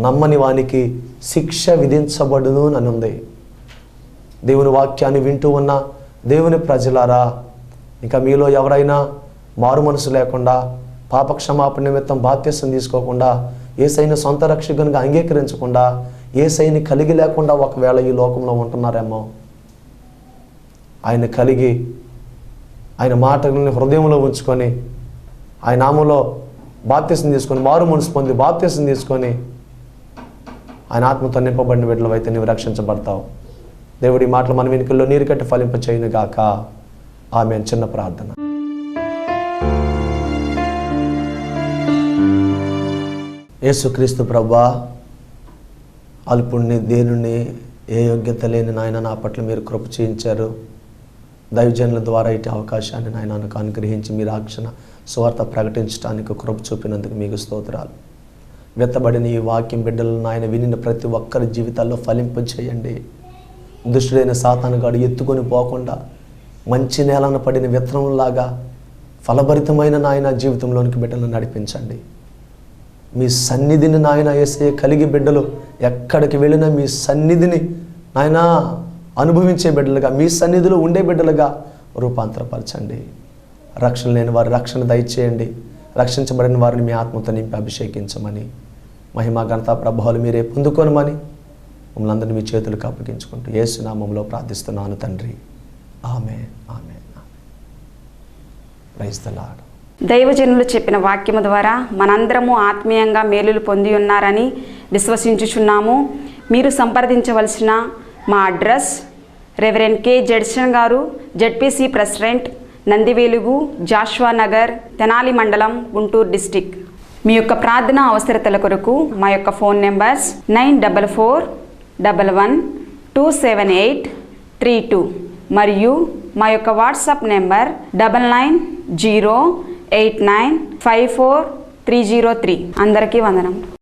నమ్మని వానికి శిక్ష విధించబడును అని ఉంది. దేవుని వాక్యాన్ని వింటూ ఉన్న దేవుని ప్రజలారా, ఇంకా మీలో ఎవరైనా మారు మనసు లేకుండా, పాపక్షమాపణ నిమిత్తం బాప్తిసం తీసుకోకుండా, యేసయ్యను సొంత రక్షకునిగా అంగీకరించకుండా, యేసయ్యని కలిగి లేకుండా ఒకవేళ ఈ లోకంలో ఉంటున్నారేమో, ఆయన కలిగి ఆయన మాటలను హృదయంలో ఉంచుకొని ఆయన నామంలో బాప్తిసం తీసుకొని, మారు మనసు పొంది బాప్తిసం తీసుకొని ఆయన ఆత్మతో నింపబడిన బిడ్డలవైతే నీవు రక్షించబడతావు. దేవుడి మాటలు మన వెనుకల్లో నీరు కట్టి ఫలింప చేయను గాక. ఆమేన్. చిన్న ప్రార్థన. యేసుక్రీస్తు ప్రభువా, అల్పుణ్ణి, దేనుని, ఏ యోగ్యత లేని నాయన నా పట్ల మీరు కృప చేయించారు. దైవజనుల ద్వారా ఇటు అవకాశాన్ని నాయన నాకు అనుగ్రహించి మీ రక్షణ సువార్త ప్రకటించడానికి కృప చూపినందుకు మీకు స్తోత్రాలు. వెత్తబడిన ఈ వాక్యం బిడ్డలను నాయన వినిన ప్రతి ఒక్కరి జీవితాల్లో ఫలింప చేయండి. దుష్టుడైన సాతానుగాడు ఎత్తుకొని పోకుండా మంచి నేలన పడిన విత్తనంలాగా ఫలభరితమైన నాయన జీవితంలోనికి బిడ్డలను నడిపించండి. మీ సన్నిధిని నాయన యేసయ్య కలిగి బిడ్డలు ఎక్కడికి వెళ్ళినా మీ సన్నిధిని నాయన అనుభవించే బిడ్డలుగా, మీ సన్నిధిలో ఉండే బిడ్డలుగా రూపాంతరపరచండి. రక్షణ లేని వారి రక్షణ దయచేయండి. రక్షించబడిన వారిని మీ ఆత్మతో నింపి అభిషేకించమని, మహిమ ఘనత ప్రభావాలు మీరే పొందుకోనమని మమ్మల్ని అందరినీ మీ చేతులకు అప్పగించుకుంటూ యేసు నామములో ప్రార్థిస్తున్నాను తండ్రి. ఆమేన్. ఆమేన్. Praise the lord. దైవజనులు చెప్పిన వాక్యము ద్వారా మనందరము ఆత్మీయంగా మేలులు పొంది ఉన్నారని విశ్వసించుచున్నాము. మీరు సంప్రదించవలసిన మా అడ్రస్ రెవరెండ్ కె జడ్సన్ గారు, జడ్పీసీ ప్రెసిడెంట్, నందివేలుగు, జాషువా నగర్, తెనాలి మండలం, గుంటూరు డిస్టిక్. మీ యొక్క ప్రార్థన అవసరతల కొరకు మా యొక్క ఫోన్ నెంబర్స్ 9441112782 మరియు మా యొక్క వాట్సాప్ నెంబర్ 9908954303. అందరికీ వందనం.